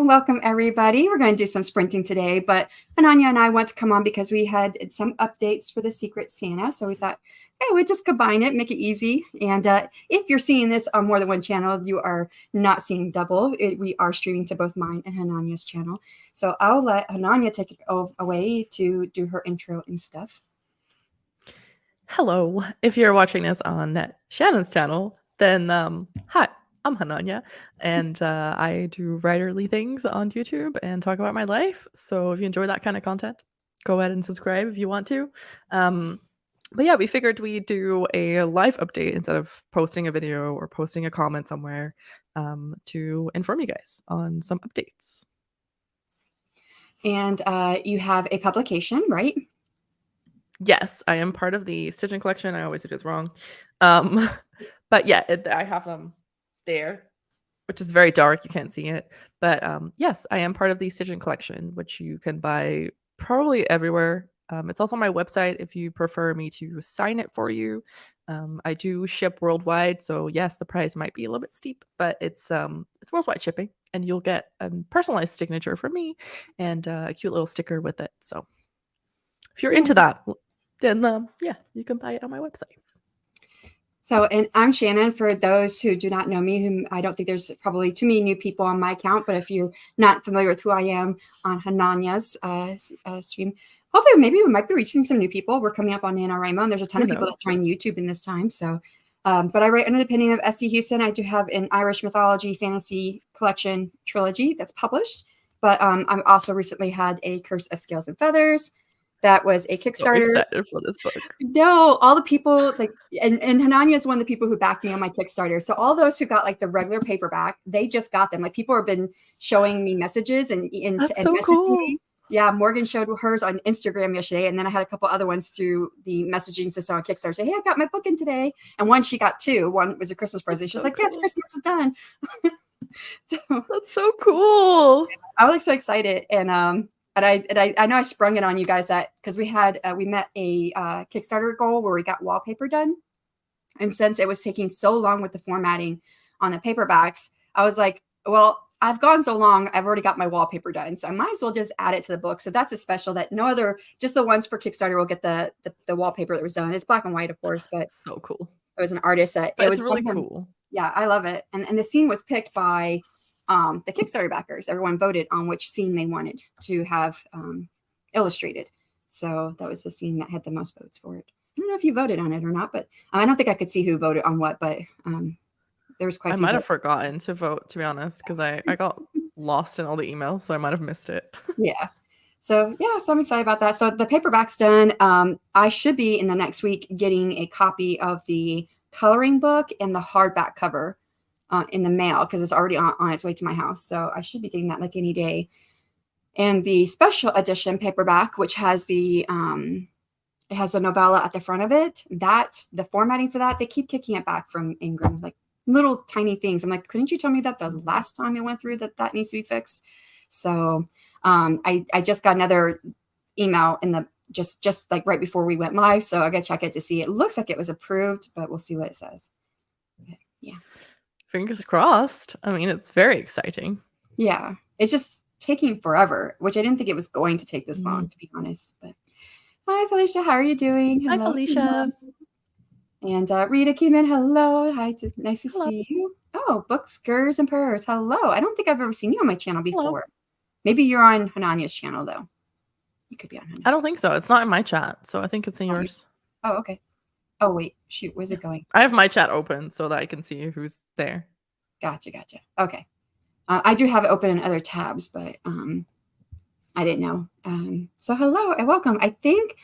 welcome everybody. We're going to do some sprinting today, but Hananya and I want to come on because we had some updates for the Secret Santa. So we thought, hey, we'd just combine it, make it easy. And if you're seeing this on more than one channel, you are not seeing double. We are streaming to both mine and Hananya's channel. So I'll let Hananya take it away to do her intro and stuff. Hello. If you're watching this on Shannon's channel, then hi. I'm Hananya, and I do writerly things on YouTube and talk about my life. So if you enjoy that kind of content, go ahead and subscribe if you want to. But yeah, we figured we'd do a live update instead of posting a video or posting a comment somewhere to inform you guys on some updates. And you have a publication, right? Yes, I am part of the STYGIAN collection. I always say it's wrong. But yeah, I have them there, which is very dark. You can't see it. But yes, I am part of the STYGIAN collection, which you can buy probably everywhere. It's also on my website if you prefer me to sign it for you. I do ship worldwide, so yes, the price might be a little bit steep, but it's worldwide shipping, and you'll get a personalized signature from me and a cute little sticker with it. So if you're into that, then yeah, you can buy it on my website. So, and I'm Shannon. For those who do not know me, whom I don't think there's probably too many new people on my account, but if you're not familiar with who I am on Hananya's stream, hopefully maybe we might be reaching some new people. We're coming up on NaNoWriMo, and there's a ton of people that join YouTube in this time. So, but I write under the pen name of S.T. Houston. I do have an Irish mythology fantasy collection trilogy that's published, but I've also recently had a Curse of Scales and Feathers. That was a Kickstarter. So excited for this book. No, all the people like, and Hananya is one of the people who backed me on my Kickstarter. So all those who got like the regular paperback, they just got them. Like people have been showing me messages and so cool. me. Yeah, Morgan showed hers on Instagram yesterday, and then I had a couple other ones through the messaging system on Kickstarter. Say, hey, I got my book in today, and one she got two. One was a Christmas present. She was like, cool. Yes, Christmas is done. So, that's so cool. I was so excited, and I know I sprung it on you guys that because we met a Kickstarter goal where we got wallpaper done. And since it was taking so long with the formatting on the paperbacks, I was like, well, I've gone so long, I've already got my wallpaper done. So I might as well just add it to the book. So that's a special that no other, just the ones for Kickstarter will get the wallpaper that was done. It's black and white, of course, but so cool. It was an artist that it was really cool. Yeah, I love it. And the scene was picked by the Kickstarter backers. Everyone voted on which scene they wanted to have illustrated. So that was the scene that had the most votes for it. I don't know if you voted on it or not, but I don't think I could see who voted on what, but there was quite a few. I might have forgotten to vote, to be honest, because I got lost in all the emails, so I might have missed it. Yeah. So I'm excited about that. So the paperback's done. I should be in the next week getting a copy of the coloring book and the hardback cover in the mail because it's already on its way to my house. So I should be getting that like any day. And the special edition paperback, which has it has a novella at the front of it, that the formatting for that, they keep kicking it back from Ingram, like little tiny things. I'm like, couldn't you tell me that the last time it went through that needs to be fixed? So I just got another email in the just like right before we went live. So I got to check it to see. It looks like it was approved, but we'll see what it says. But, yeah. Fingers crossed. I mean, it's very exciting. Yeah. It's just taking forever, which I didn't think it was going to take this long, to be honest. But hi, Felicia. How are you doing? Hello. Hi, Felicia. And Rita came in. Hello. Hi. Nice to see you. Oh, Books, Gurs, and Purrs. Hello. I don't think I've ever seen you on my channel before. Hello. Maybe you're on Hananya's channel, though. You could be on Hananya's. I don't think so. It's not in my chat, so I think it's in yours. Oh, okay. Oh, wait. Shoot. Where's it going? I have my chat open so that I can see who's there. Gotcha. Okay. I do have it open in other tabs, but I didn't know. So hello and welcome. I think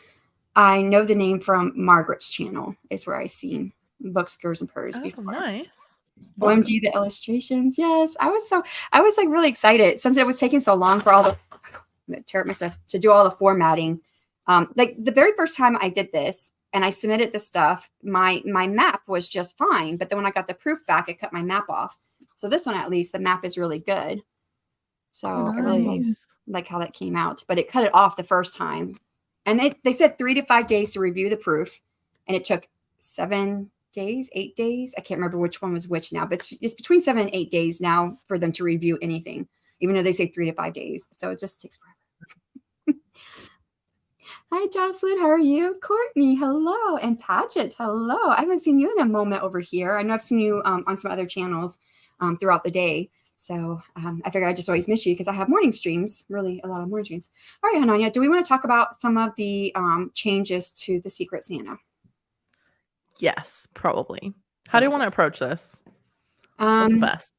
I know the name from Margaret's channel is where I seen Books, Gurs, and Purrs before. Nice. OMG, the illustrations. Yes. I was like really excited since it was taking so long for all to do all the formatting. Like the very first time I did this and I submitted the stuff, my map was just fine. But then when I got the proof back, it cut my map off. So this one, at least, the map is really good. So I really like how that came out. But it cut it off the first time. And they said 3 to 5 days to review the proof. And it took 7 days, 8 days. I can't remember which one was which now. But it's between 7 and 8 days now for them to review anything. even though they say 3 to 5 days. So it just takes forever. Hi, Jocelyn. How are you? Courtney, hello. And Paget, hello. I haven't seen you in a moment over here. I know I've seen you on some other channels throughout the day. So I figure I just always miss you because I have morning streams, really a lot of morning streams. All right, Hananya, do we want to talk about some of the changes to the Secret Santa? Yes, probably. How do you want to approach this? What's the best?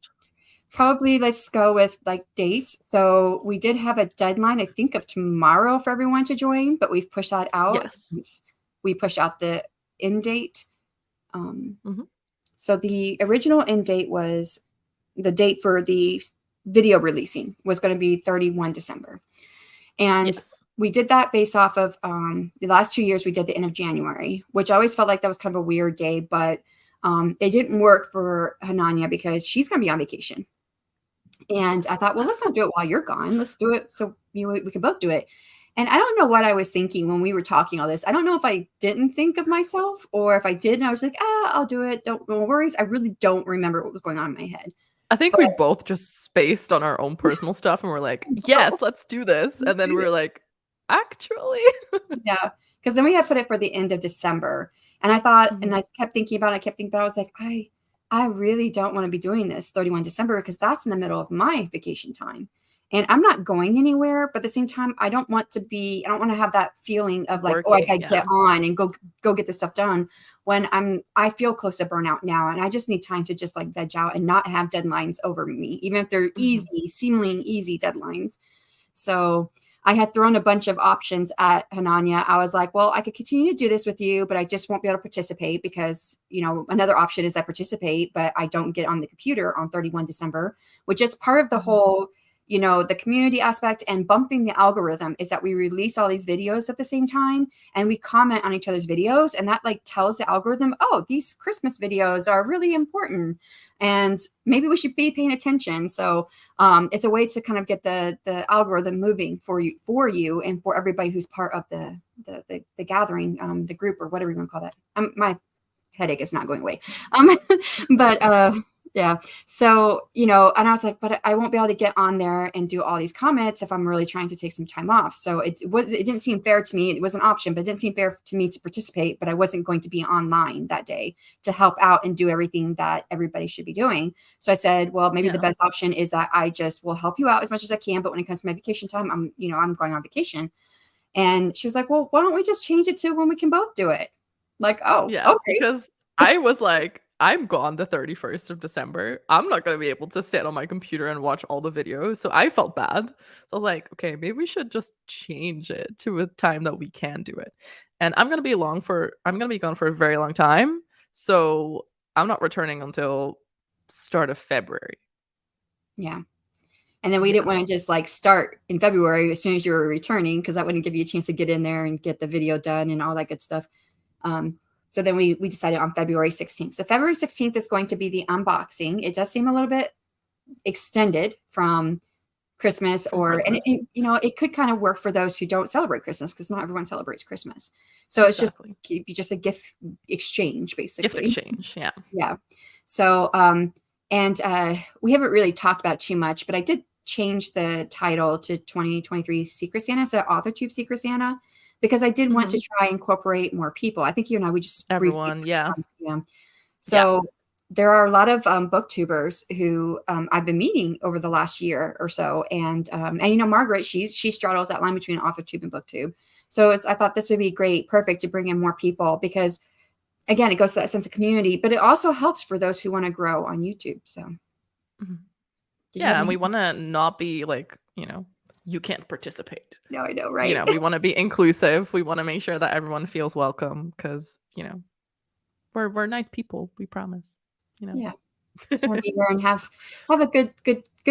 Probably let's go with like dates. So we did have a deadline, I think, of tomorrow for everyone to join, but we've pushed that out. Yes. We pushed out the end date. So the original end date was the date for the video releasing was going to be 31 December. And we did that based off of the last 2 years we did the end of January, which I always felt like that was kind of a weird day, but it didn't work for Hananya because she's going to be on vacation. And I thought, well, let's not do it while you're gone. Let's do it so we can both do it. And I don't know what I was thinking when we were talking all this. I don't know if I didn't think of myself or if I did. And I was like, I'll do it. No worries. I really don't remember what was going on in my head. I think we both just spaced on our own personal stuff and we're like, yes, let's do this. And then we're like, actually. Yeah. Because then we had put it for the end of December. And I thought, and I kept thinking about it. I was like, I really don't want to be doing this 31 December because that's in the middle of my vacation time. And I'm not going anywhere, but at the same time, I don't want to have that feeling of like, I got to get on and go get this stuff done when I feel close to burnout now. And I just need time to just like veg out and not have deadlines over me, even if they're easy, seemingly easy deadlines. So I had thrown a bunch of options at Hananya. I was like, well, I could continue to do this with you, but I just won't be able to participate because, another option is I participate, but I don't get on the computer on 31 December, which is part of the whole, the community aspect and bumping the algorithm is that we release all these videos at the same time and we comment on each other's videos. And that like tells the algorithm, oh, these Christmas videos are really important and maybe we should be paying attention. So it's a way to kind of get the algorithm moving for you and for everybody who's part of the gathering, the group or whatever you want to call that. My headache is not going away. But yeah. So, and I was like, but I won't be able to get on there and do all these comments if I'm really trying to take some time off. So it didn't seem fair to me. It was an option, but it didn't seem fair to me to participate, but I wasn't going to be online that day to help out and do everything that everybody should be doing. So I said, well, maybe the best option is that I just will help you out as much as I can. But when it comes to my vacation time, I'm going on vacation. And she was like, well, why don't we just change it to when we can both do it? Like, oh, yeah, okay. Because I was like, I'm gone the 31st of December. I'm not going to be able to sit on my computer and watch all the videos. So I felt bad. So I was like, okay, maybe we should just change it to a time that we can do it. And I'm going to be gone for a very long time. So I'm not returning until start of February. Yeah. And then we didn't want to just like start in February as soon as you were returning because that wouldn't give you a chance to get in there and get the video done and all that good stuff. So then we decided on February 16th. So February 16th is going to be the unboxing. It does seem a little bit extended from Christmas and it could kind of work for those who don't celebrate Christmas because not everyone celebrates Christmas. So it's just a gift exchange, basically. Gift exchange, yeah. Yeah. So, and we haven't really talked about too much, but I did change the title to 2023 Secret Santa, so AuthorTube Secret Santa. Because I did want to try and incorporate more people. I think you and I, we just everyone, yeah. So there are a lot of booktubers who I've been meeting over the last year or so, and Margaret, she straddles that line between AuthorTube and BookTube. So I thought this would be perfect to bring in more people because, again, it goes to that sense of community, but it also helps for those who want to grow on YouTube. So and we want to not be like you can't participate. No, I know, right? We want to be inclusive. We want to make sure that everyone feels welcome because, we're nice people. We promise. Yeah. Just want to be here and have a good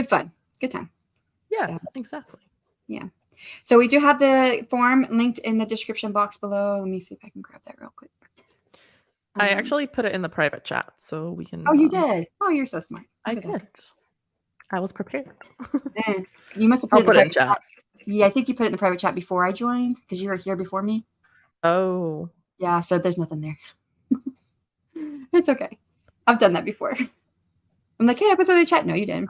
fun, good time. Yeah, exactly. Yeah. So we do have the form linked in the description box below. Let me see if I can grab that real quick. I actually put it in the private chat so we can. Oh, you did? Oh, you're so smart. I did. I was prepared. Man, you must have put it in chat. Yeah, I think you put it in the private chat before I joined because you were here before me. Oh. Yeah, so there's nothing there. It's okay. I've done that before. I'm like, hey, I put something in the chat. No, you didn't.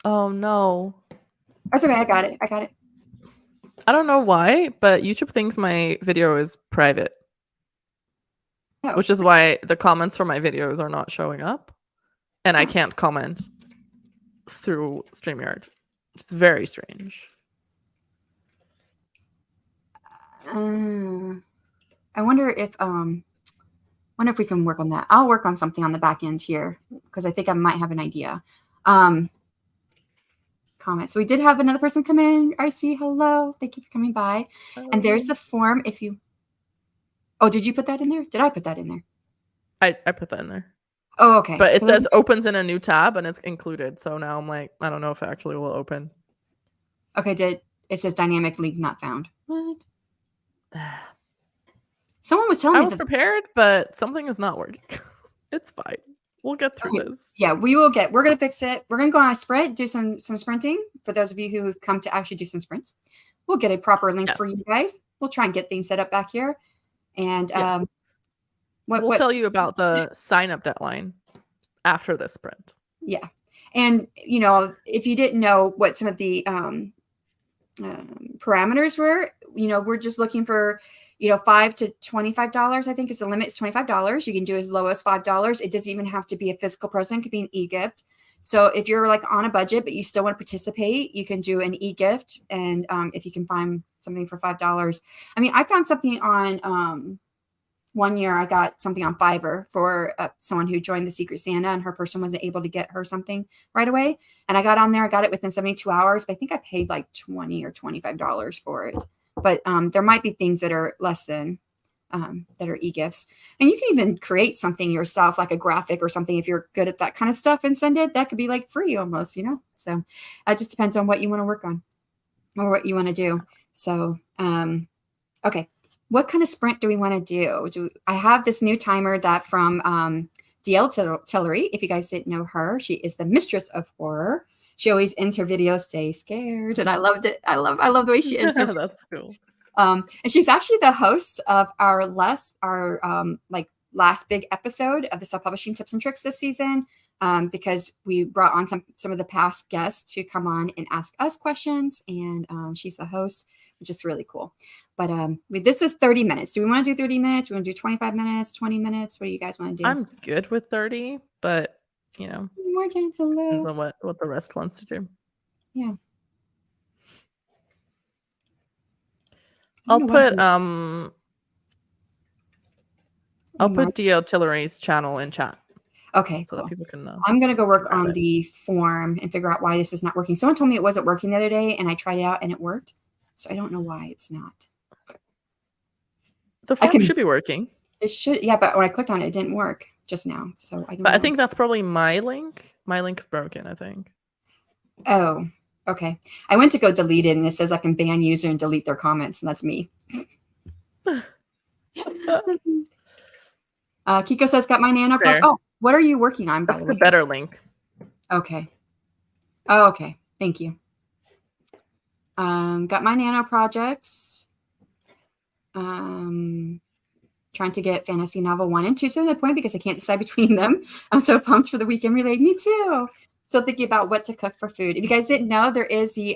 Oh no. That's okay. I got it. I got it. I don't know why, but YouTube thinks my video is private. Oh. Which is why the comments for my videos are not showing up. And I can't comment through StreamYard. It's very strange. I wonder if we can work on that. I'll work on something on the back end here because I think I might have an idea. Comments. So we did have another person come in. I see. Hello. Thank you for coming by. And there's the form if you. Oh, did you put that in there? Did I put that in there? I put that in there. Oh, okay. But it says opens in a new tab and it's included. So now I'm like, I don't know if it actually will open. Okay, it says dynamic link not found. What? Someone was telling me I was prepared, but something is not working. It's fine. We'll get through this. Yeah, we're going to fix it. We're going to go on a sprint, do some sprinting. For those of you who come to actually do some sprints, we'll get a proper link for you guys. We'll try and get things set up back here. And we'll tell you about the sign-up deadline after this sprint. Yeah. And, you know, if you didn't know what some of the parameters were, you know, we're just looking for, you know, $5 to $25, I think is the limit. It's $25. You can do as low as $5. It doesn't even have to be a physical present. It could be an e-gift. So if you're like on a budget, but you still want to participate, you can do an e-gift. And if you can find something for $5. I mean, I found something on one year I got something on Fiverr for someone who joined the Secret Santa and her person wasn't able to get her something right away. And I got on there, I got it within 72 hours, but I think I paid like $20 or $25 for it. But there might be things that are less than, that are e-gifts. And you can even create something yourself, like a graphic or something, if you're good at that kind of stuff and send it. That could be like free almost, you know? So it just depends on what you want to work on or what you want to do. So, okay. What kind of sprint do we want to do? I have this new timer that from DL Tillery. If you guys didn't know her, she is the mistress of horror. She always ends her videos, "Stay scared," and I loved it. I love the way she ends her. That's cool. And she's actually the host of our last big episode of the self-publishing tips and tricks this season. Because we brought on some of the past guests to come on and ask us questions, and she's the host, which is really cool. But this is 30 minutes. Do we want to do 30 minutes? We want to do 25 minutes, 20 minutes? What do you guys want to do? I'm good with 30, but you know, Morgan, hello. depends on what the rest wants to do. Yeah. I'll put DL Tillery's channel in chat. Okay, so that people can know. I'm gonna go work on the form and figure out why this is not working. Someone told me it wasn't working the other day, and I tried it out and it worked. So I don't know why it's not. The form should be working. It should, yeah, but when I clicked on it, it didn't work just now. So I don't know. I think that's probably my link. My link is broken, I think. Oh, okay. I went to go delete it, and it says I can ban user and delete their comments, and that's me. Kiko says, got my nano project. Oh, what are you working on, by the way? That's the better link. Okay. Oh, okay. Thank you. Got my nano projects. Trying to get fantasy novel 1 and 2 to the point because I can't decide between them. I'm so pumped for the weekend relay. Me too. Still thinking about what to cook for food. If you guys didn't know, there is the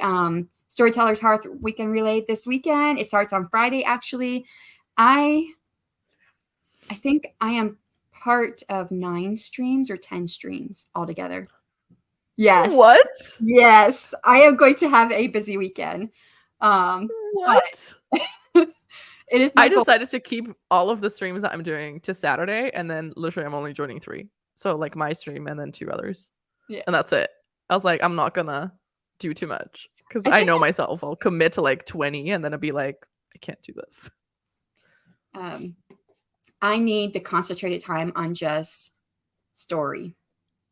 Storyteller's Hearth weekend relay this weekend. It starts on Friday, actually. I think I am part of 9 streams or 10 streams altogether. Yes. What? Yes. I am going to have a busy weekend. What? It is. I decided to keep all of the streams that I'm doing to Saturday, and then literally I'm only joining 3. So like my stream and then 2 others. Yeah. And that's it. I was like, I'm not gonna do too much because I know myself. I'll commit to like 20 and then I'll be like, I can't do this. I need the concentrated time on just story.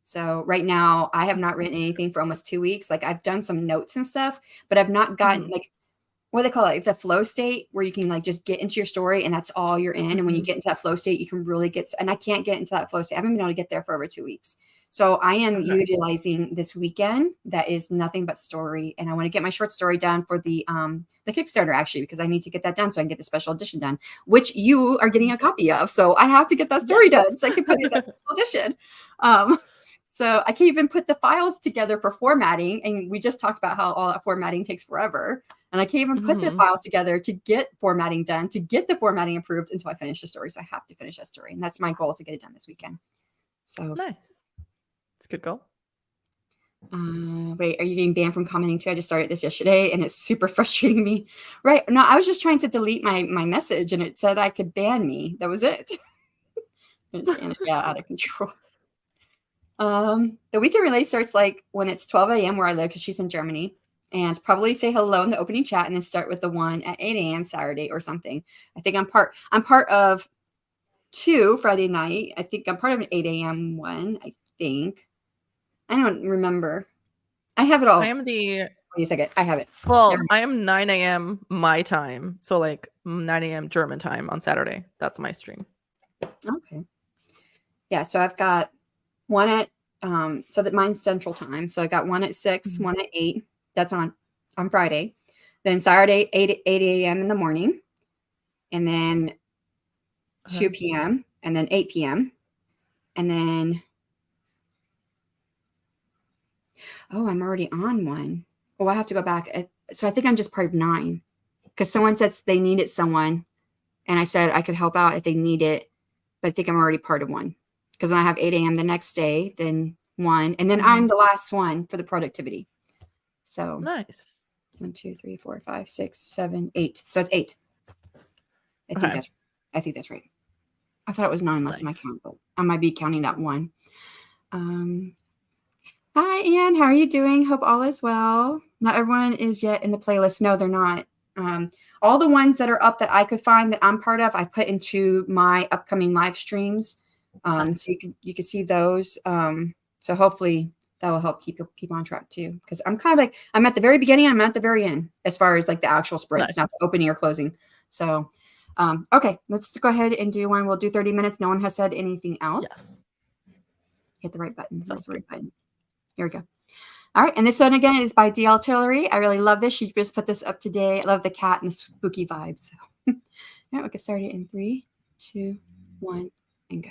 So right now I have not written anything for almost 2 weeks. Like I've done some notes and stuff, but I've not gotten like, what do they call it? Like the flow state where you can like just get into your story and that's all you're in. And when you get into that flow state, you can really get, and I can't get into that flow state. I haven't been able to get there for over 2 weeks. So I am utilizing this weekend that is nothing but story. And I want to get my short story done for the Kickstarter actually, because I need to get that done so I can get the special edition done, which you are getting a copy of. So I have to get that story done so I can put it in that special edition. So I can't even put the files together for formatting. And we just talked about how all that formatting takes forever. And I can't even put the files together to get formatting done, to get the formatting approved until I finish the story. So I have to finish that story. And that's my goal, is to get it done this weekend. So nice. It's a good goal. Wait, are you getting banned from commenting too? I just started this yesterday and it's super frustrating me. Right. No, I was just trying to delete my message and it said I could ban me. That was it. And Shannon got out of control. The weekend relay starts like when it's 12 a.m. where I live, because she's in Germany, and probably say hello in the opening chat and then start with the one at 8 a.m. Saturday or something. I think I'm part of 2 Friday night. I think I'm part of an 8 a.m. one, I think. I don't remember. I have it all. I am the Wait a second. I have it. Well, I am 9 a.m. my time. So like 9 a.m. German time on Saturday. That's my stream. Okay. Yeah, so I've got one at so that mine's Central Time. So I got one at 6, one at 8. That's on Friday. Then Saturday, 8 a.m. in the morning. And then 2 p.m. and then 8 p.m. And then I'm already on one. Oh, I have to go back. So I think I'm just part of 9, because someone says they needed someone, and I said I could help out if they need it, but I think I'm already part of 1, because then I have 8 a.m. the next day, then 1, and then I'm the last one for the productivity. So nice. 1, 2, 3, 4, 5, 6, 7, 8. So it's 8. I think that's right. I thought it was 9 last time I counted, but I might be counting that 1. Hi, Anne. How are you doing? Hope all is well. Not everyone is yet in the playlist. No, they're not. All the ones that are up that I could find that I'm part of, I put into my upcoming live streams. So you can see those. So hopefully that will help keep on track too. Because I'm kind of like, I'm at the very beginning, I'm at the very end as far as like the actual sprints, not the opening or closing. So okay, let's go ahead and do one. We'll do 30 minutes. No one has said anything else. Yes. Hit the right button. Where's the right button? Here we go. All right. And this one again is by DL Tillery. I really love this. She just put this up today. I love the cat and the spooky vibes. So all right, we'll get started in 3, 2, 1, and go.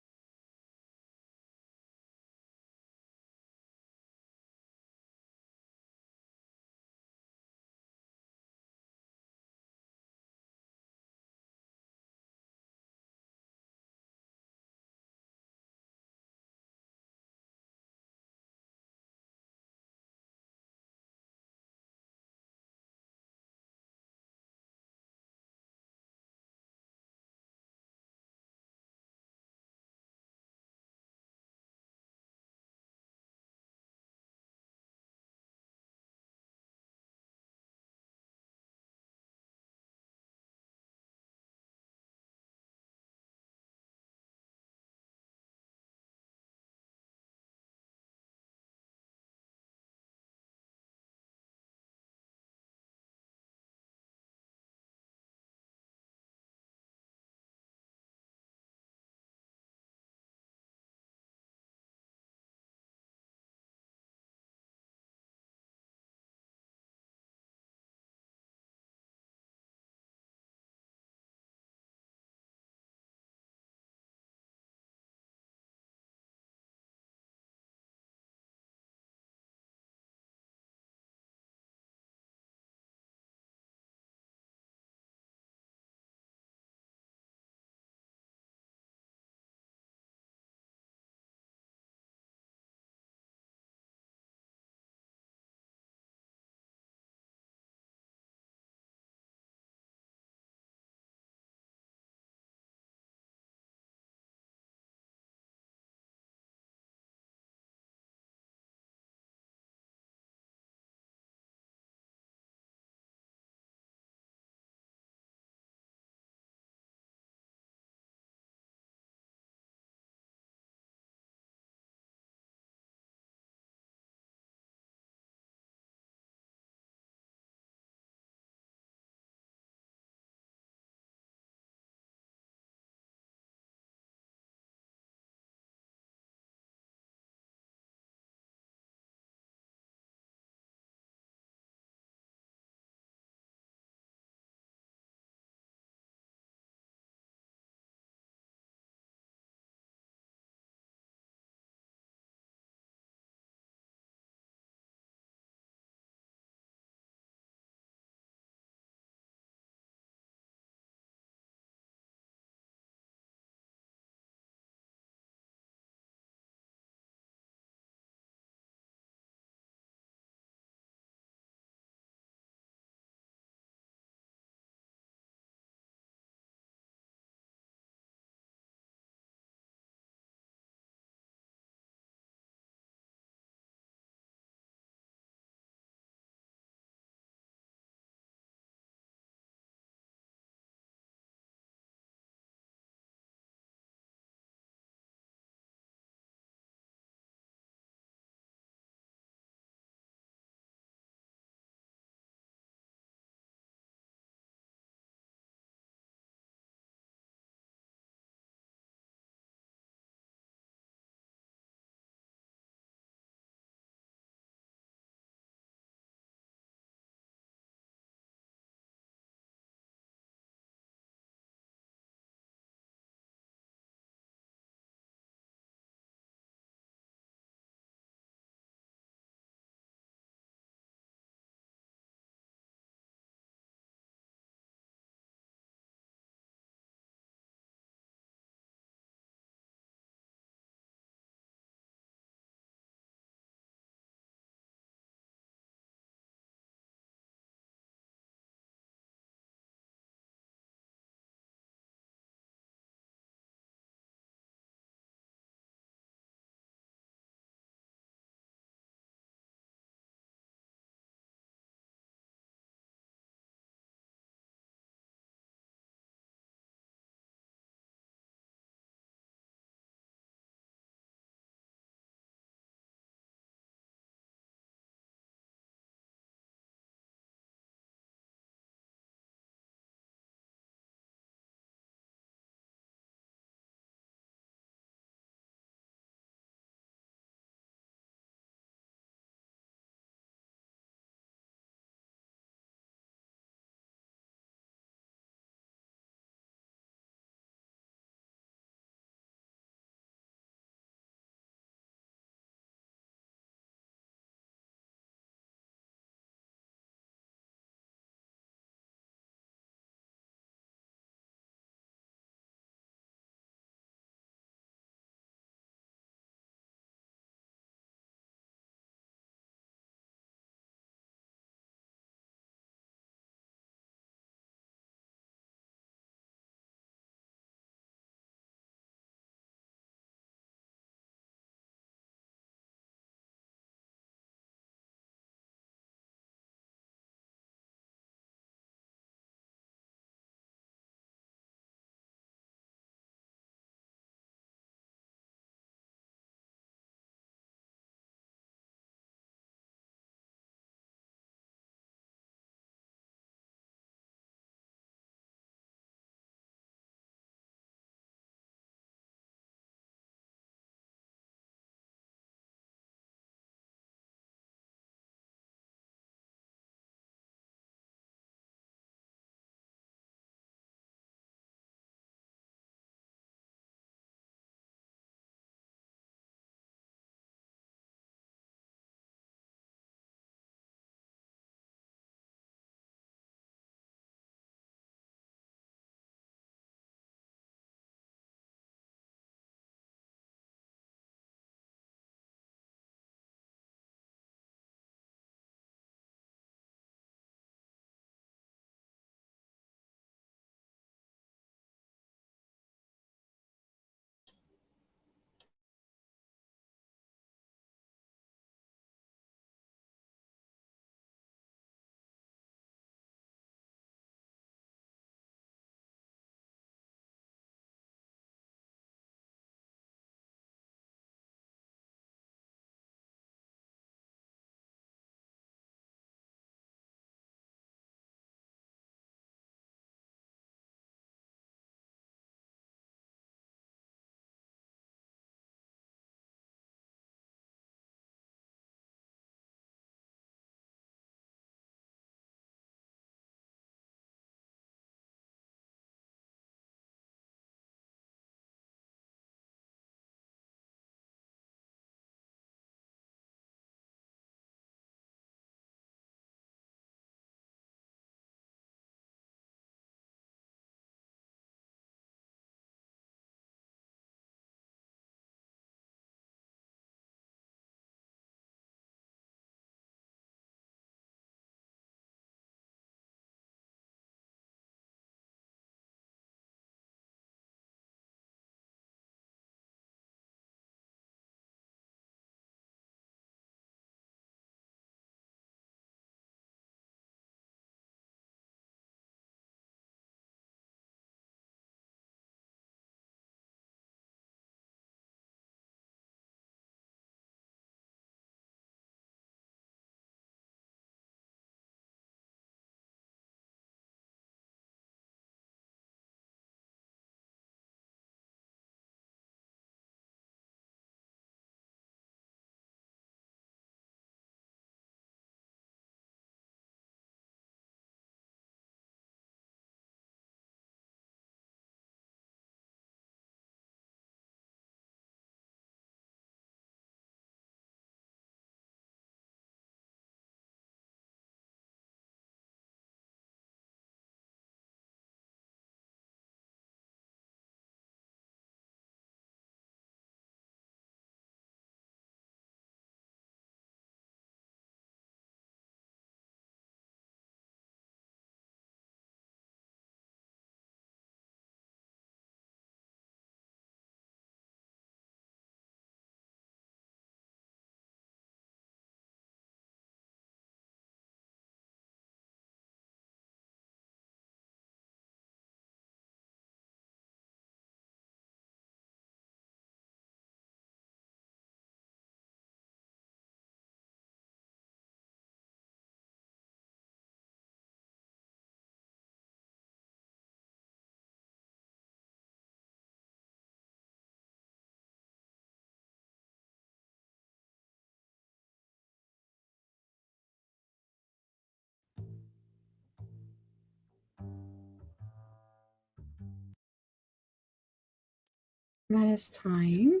That is time.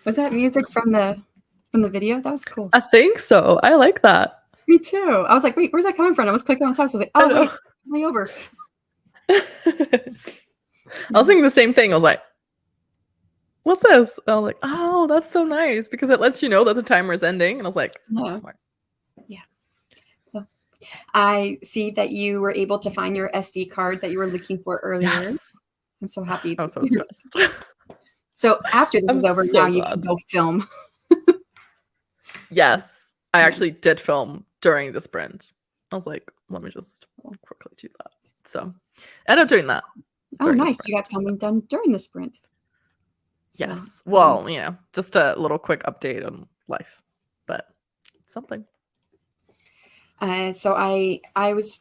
Was that music from the video? That was cool. I think so. I like that. Me too. I was like, wait, where's that coming from? I was clicking on the top. So I was like, oh wait, way over. I was thinking the same thing. I was like, what's this? And I was like, oh, that's so nice because it lets you know that the timer is ending. And I was like, that's smart. Yeah. So I see that you were able to find your SD card that you were looking for earlier. Yes. I'm so happy. I was so stressed. So after this is over, so now you can go film. Yes. I actually did film during the sprint. I was like, let me just quickly do that. So I ended up doing that. Oh, nice. You got filming done during the sprint. So, yes. Well, you know, just a little quick update on life, but something. So I was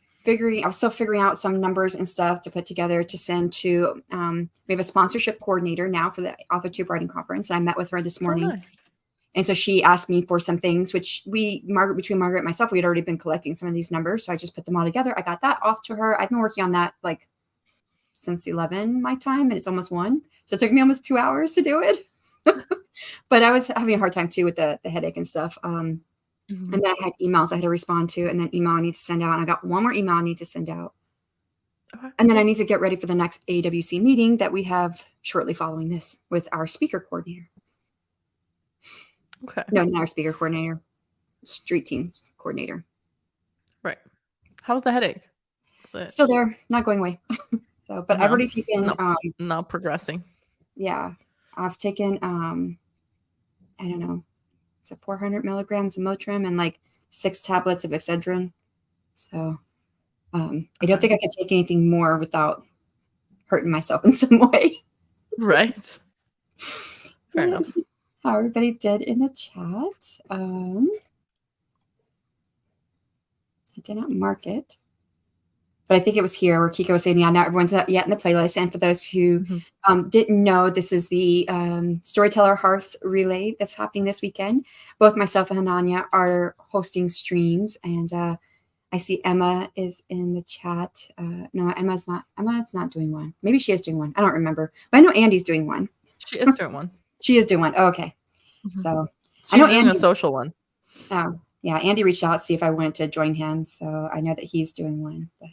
still figuring out some numbers and stuff to put together to send to, we have a sponsorship coordinator now for the Authortube Writing Conference. And I met with her this morning. Oh, nice. And so she asked me for some things, which between Margaret and myself, we had already been collecting some of these numbers. So I just put them all together. I got that off to her. I've been working on that like since 11 my time, and it's almost 1. So it took me almost 2 hours to do it. But I was having a hard time too with the headache and stuff. And then I had emails I had to respond to, and then email I need to send out. And I got one more email I need to send out. Okay. And then I need to get ready for the next AWC meeting that we have shortly following this with our speaker coordinator. Okay. No, not our speaker coordinator, street team coordinator. Right. How's the headache? Still there, not going away. So, but I've already taken. Not progressing. Yeah, I've taken. I don't know. It's 400 milligrams of Motrin and like 6 tablets of Excedrin. So, I don't think I could take anything more without hurting myself in some way. Right. Fair enough. How everybody did in the chat. I did not mark it, but I think it was here where Kiko was saying, yeah, not everyone's not yet in the playlist. And for those who didn't know, this is the Storyteller Hearth Relay that's happening this weekend. Both myself and Hananya are hosting streams, and I see Emma is in the chat. No, Emma's not doing one. Maybe she is doing one. I don't remember, but I know Andy's doing one. She is doing one. She is doing one. Oh, okay. So she's I know Andy, a social one. Oh, yeah. Andy reached out to see if I wanted to join him. So I know that he's doing one. But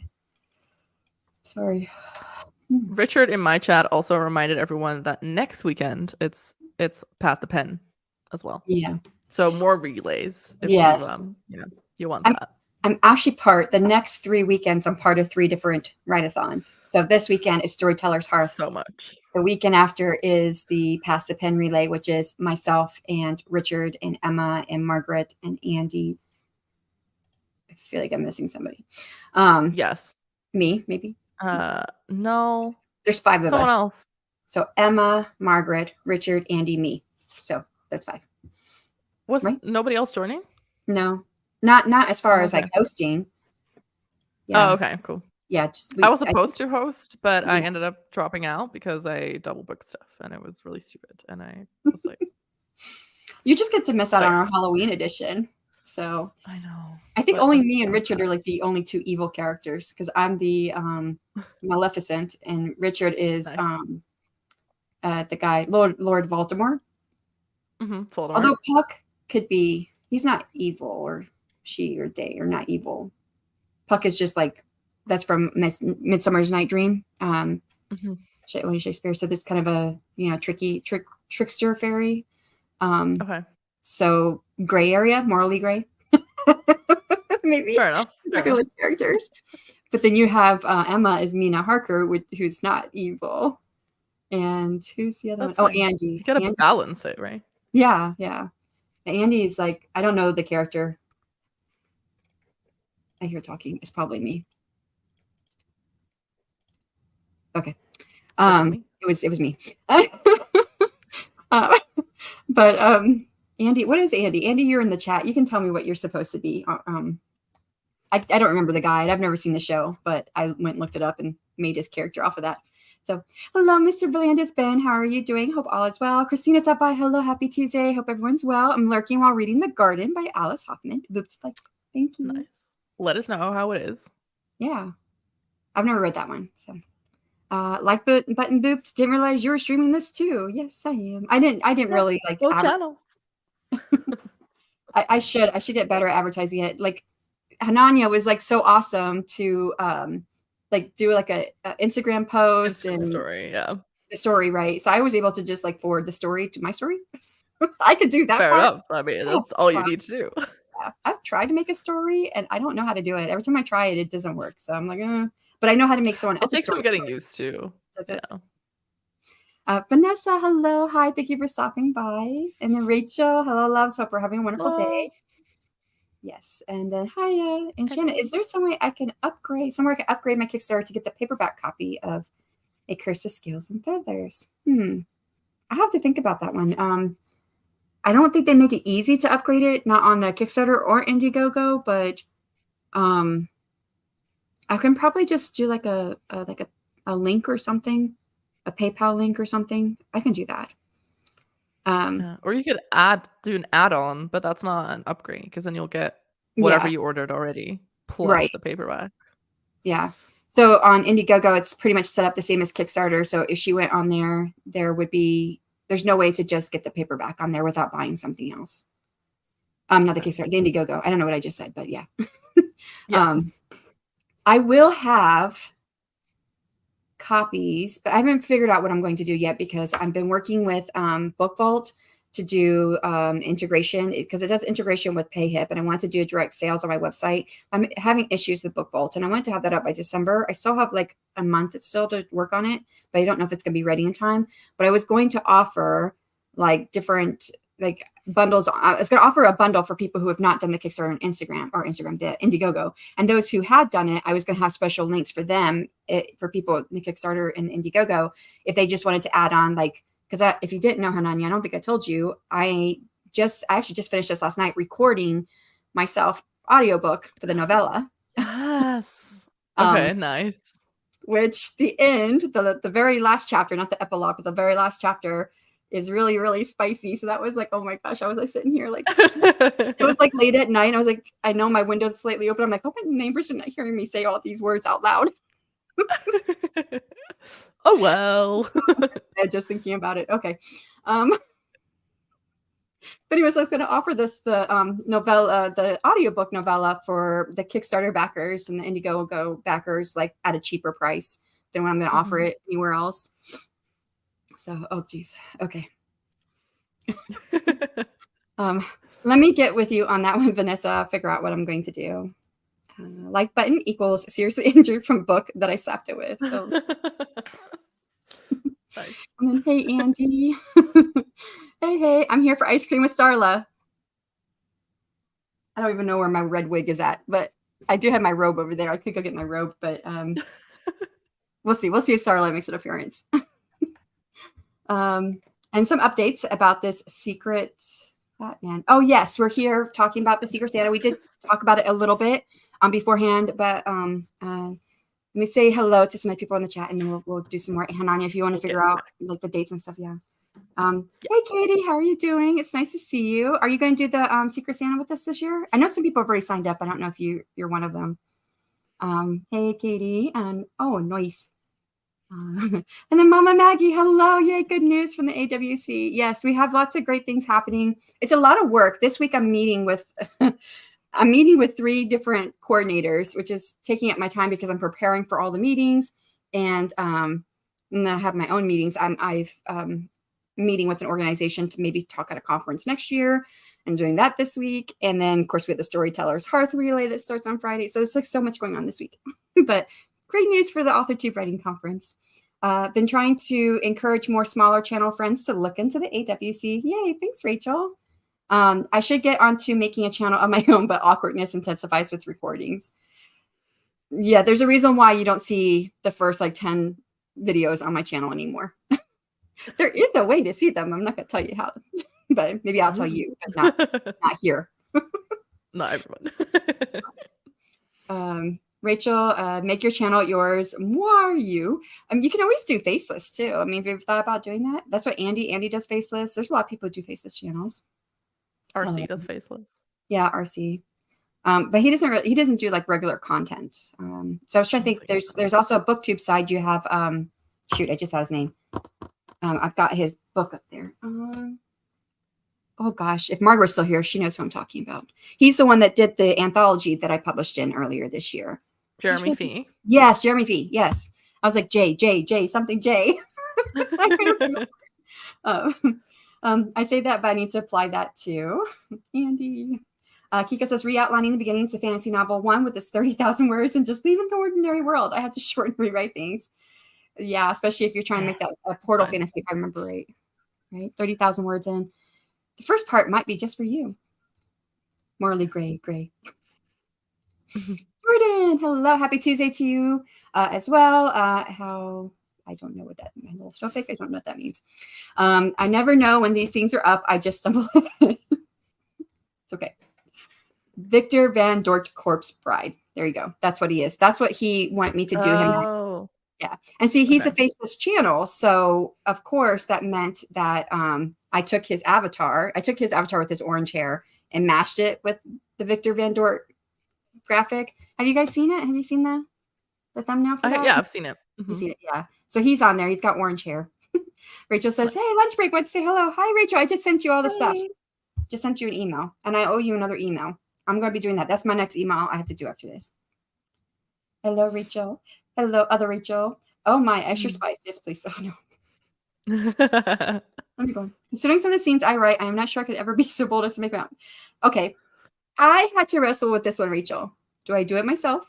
sorry. Richard in my chat also reminded everyone that next weekend it's Pass the Pen as well. Yeah. So more relays. If yes. You want that. I'm actually the next 3 weekends, I'm part of 3 different write-a-thons. So this weekend is Storyteller's Hearth. So much. The weekend after is the Pass the Pen Relay, which is myself and Richard and Emma and Margaret and Andy. I feel like I'm missing somebody. Yes. Me, maybe? No. There's 5 of us. Someone else. So Emma, Margaret, Richard, Andy, me. So that's 5. Was nobody else joining? No. Not as far as like hosting. Yeah. Oh, okay, cool. Yeah, I was supposed to host, but I ended up dropping out because I double booked stuff, and it was really stupid. And I was like, "You just get to miss out on our Halloween edition." So I know. I think only me and Richard are like the only 2 evil characters because I'm the Maleficent, and Richard is the guy Lord Voldemort. Voldemort. Although Puck could be, he's not evil, or she or they are not evil. Puck is just like, that's from Midsummer's Night Dream. William Shakespeare. So this kind of a trickster fairy. Okay. So gray area, morally gray. Maybe. Fair enough. Characters. But then you have Emma as Mina Harker, who's not evil. And who's the other one? Oh, Andy. You gotta balance it, right? Yeah, yeah. Andy's like, I don't know the character. I hear talking. It's probably me. Okay. It was me. But Andy, what is Andy? Andy, you're in the chat. You can tell me what you're supposed to be. I don't remember the guide. I've never seen the show, but I went and looked it up and made his character off of that. So, hello, Mr. Blandis Ben. How are you doing? Hope all is well. Christina stopped by. Hello, happy Tuesday. Hope everyone's well. I'm lurking while reading The Garden by Alice Hoffman. Oops, thank you. Nice. Let us know how it is. Yeah. I've never read that one. So, Like button booped. Didn't realize you were streaming this too. Yes, I am. I didn't really like Both channels. I should get better at advertising it. Like Hananya was like so awesome to like do like a Instagram post and story, yeah. the story, right? So I was able to just like forward the story to my story. I could do that. Fair part. enough. I mean, that's all you need to do. Yeah. I've tried to make a story and I don't know how to do it. Every time I try it, it doesn't work. So I'm like, but I know how to make someone else's story. It takes some getting used to. Does it? Yeah. Vanessa, hello. Hi. Thank you for stopping by. And then Rachel, hello, loves. Hope we're having a wonderful day. Yes. And then hiya. And Shannon, is there some way I can upgrade my Kickstarter to get the paperback copy of A Curse of Scales and Feathers? I have to think about that one. I don't think they make it easy to upgrade it, not on the Kickstarter or Indiegogo, but I can probably just do like a link or something, a PayPal link or something. I can do that. Or you could do an add-on, but that's not an upgrade because then you'll get whatever you ordered already plus the paperback. Yeah. So on Indiegogo, it's pretty much set up the same as Kickstarter. So if she went on there, there's no way to just get the paperback on there without buying something else. Not the Kickstarter, the Indiegogo. I don't know what I just said, but yeah. I will have copies, but I haven't figured out what I'm going to do yet because I've been working with BookVault to do integration because it does integration with PayHip, and I want to do direct sales on my website. I'm having issues with BookVault, and I want to have that up by December. I still have like a month still to work on it, but I don't know if it's going to be ready in time. But I was going to offer like different like bundles. I was going to offer a bundle for people who have not done the Kickstarter on Instagram, the Indiegogo, and those who had done it, I was going to have special links for them for people in the Kickstarter and Indiegogo if they just wanted to add on like. Because if you didn't know, Hananya, I don't think I told you, I actually just finished this last night recording myself audiobook for the novella. Yes. Okay, nice. Which the end, the very last chapter, not the epilogue, but the very last chapter is really, really spicy. So that was like, oh my gosh, I was like sitting here like, it was like late at night. And I was like, I know my window's slightly open. I'm like, hope my neighbors are not hearing me say all these words out loud. Oh well. Just thinking about it. Okay. But anyways, I was going to offer the novella, the audiobook novella for the Kickstarter backers and the Indiegogo backers, like at a cheaper price than when I'm going to offer it anywhere else. So, oh geez. Okay. Let me get with you on that one, Vanessa. Figure out what I'm going to do. Like button equals seriously injured from book that I slapped it with. Oh. Nice. And then, hey, Andy. Hey, I'm here for ice cream with Starla. I don't even know where my red wig is at, but I do have my robe over there. I could go get my robe, but we'll see. We'll see if Starla makes an appearance. And some updates about this secret Batman. Oh, yes, we're here talking about the Secret Santa. We did talk about it a little bit beforehand, but let me say hello to some of the people in the chat, and then we'll do some more. Hananya, if you want to figure out like the dates and stuff, yeah. Hey, Katie, how are you doing? It's nice to see you. Are you going to do the Secret Santa with us this year? I know some people have already signed up. I don't know if you're one of them. Hey, Katie, and oh, nice. And then Mama Maggie, hello, yay, good news from the AWC. Yes, we have lots of great things happening. It's a lot of work. This week I'm meeting with 3 different coordinators, which is taking up my time because I'm preparing for all the meetings, and then I have my own meetings. I've meeting with an organization to maybe talk at a conference next year. I'm doing that this week. And then, of course, we have the Storytellers Hearth Relay that starts on Friday. So it's like so much going on this week. But great news for the Authortube Writing Conference. Been trying to encourage more smaller channel friends to look into the AWC. Yay, thanks, Rachel. I should get onto making a channel of my own, but awkwardness intensifies with recordings. Yeah, there's a reason why you don't see the first like 10 videos on my channel anymore. There is a way to see them. I'm not going to tell you how, but maybe I'll tell you, but not here. Not everyone. Rachel, make your channel yours. More you. You can always do faceless too. I mean, if you've thought about doing that, that's what Andy does faceless. There's a lot of people who do faceless channels. RC does faceless. Yeah, RC. But he doesn't do like regular content. So I was trying to think. There's also a BookTube side. You have shoot, I just saw his name. I've got his book up there. Oh gosh, if Margaret's still here, she knows who I'm talking about. He's the one that did the anthology that I published in earlier this year. Jeremy Fee. Yes, Jeremy Fee. Yes. I was like, J, something J. I say that, but I need to apply that to Andy. Kiko says, re-outlining the beginnings of fantasy novel 1 with its 30,000 words and just leaving the ordinary world. I had to shorten and rewrite things. Yeah, especially if you're trying to make that a portal fantasy, if I remember right. Right? 30,000 words in. The first part might be just for you. Morally gray. Jordan, hello. Happy Tuesday to you as well. I don't know what that means. My little snowflake, I don't know what that means. I never know when these things are up. I just stumble. It's okay. Victor Van Dort Corpse Bride. There you go. That's what he is. That's what he wanted me to do him. Yeah. And see, he's a faceless channel. So of course that meant that I took his avatar. I took his avatar with his orange hair and mashed it with the Victor Van Dort graphic. Have you guys seen it? Have you seen the thumbnail for that? Yeah, I've seen it. You seen it? Yeah. So he's on there. He's got orange hair. Rachel says, "Hey, lunch break. Want to say hello? Hi, Rachel. I just sent you all the stuff. Just sent you an email, and I owe you another email. I'm going to be doing that. That's my next email I have to do after this. Hello, Rachel. Hello, other Rachel. Oh my, extra spice. Yes, please. Oh no. Let me go. Considering some of the scenes I write, I am not sure I could ever be so bold as to make them out. Okay. I had to wrestle with this one, Rachel. Do I do it myself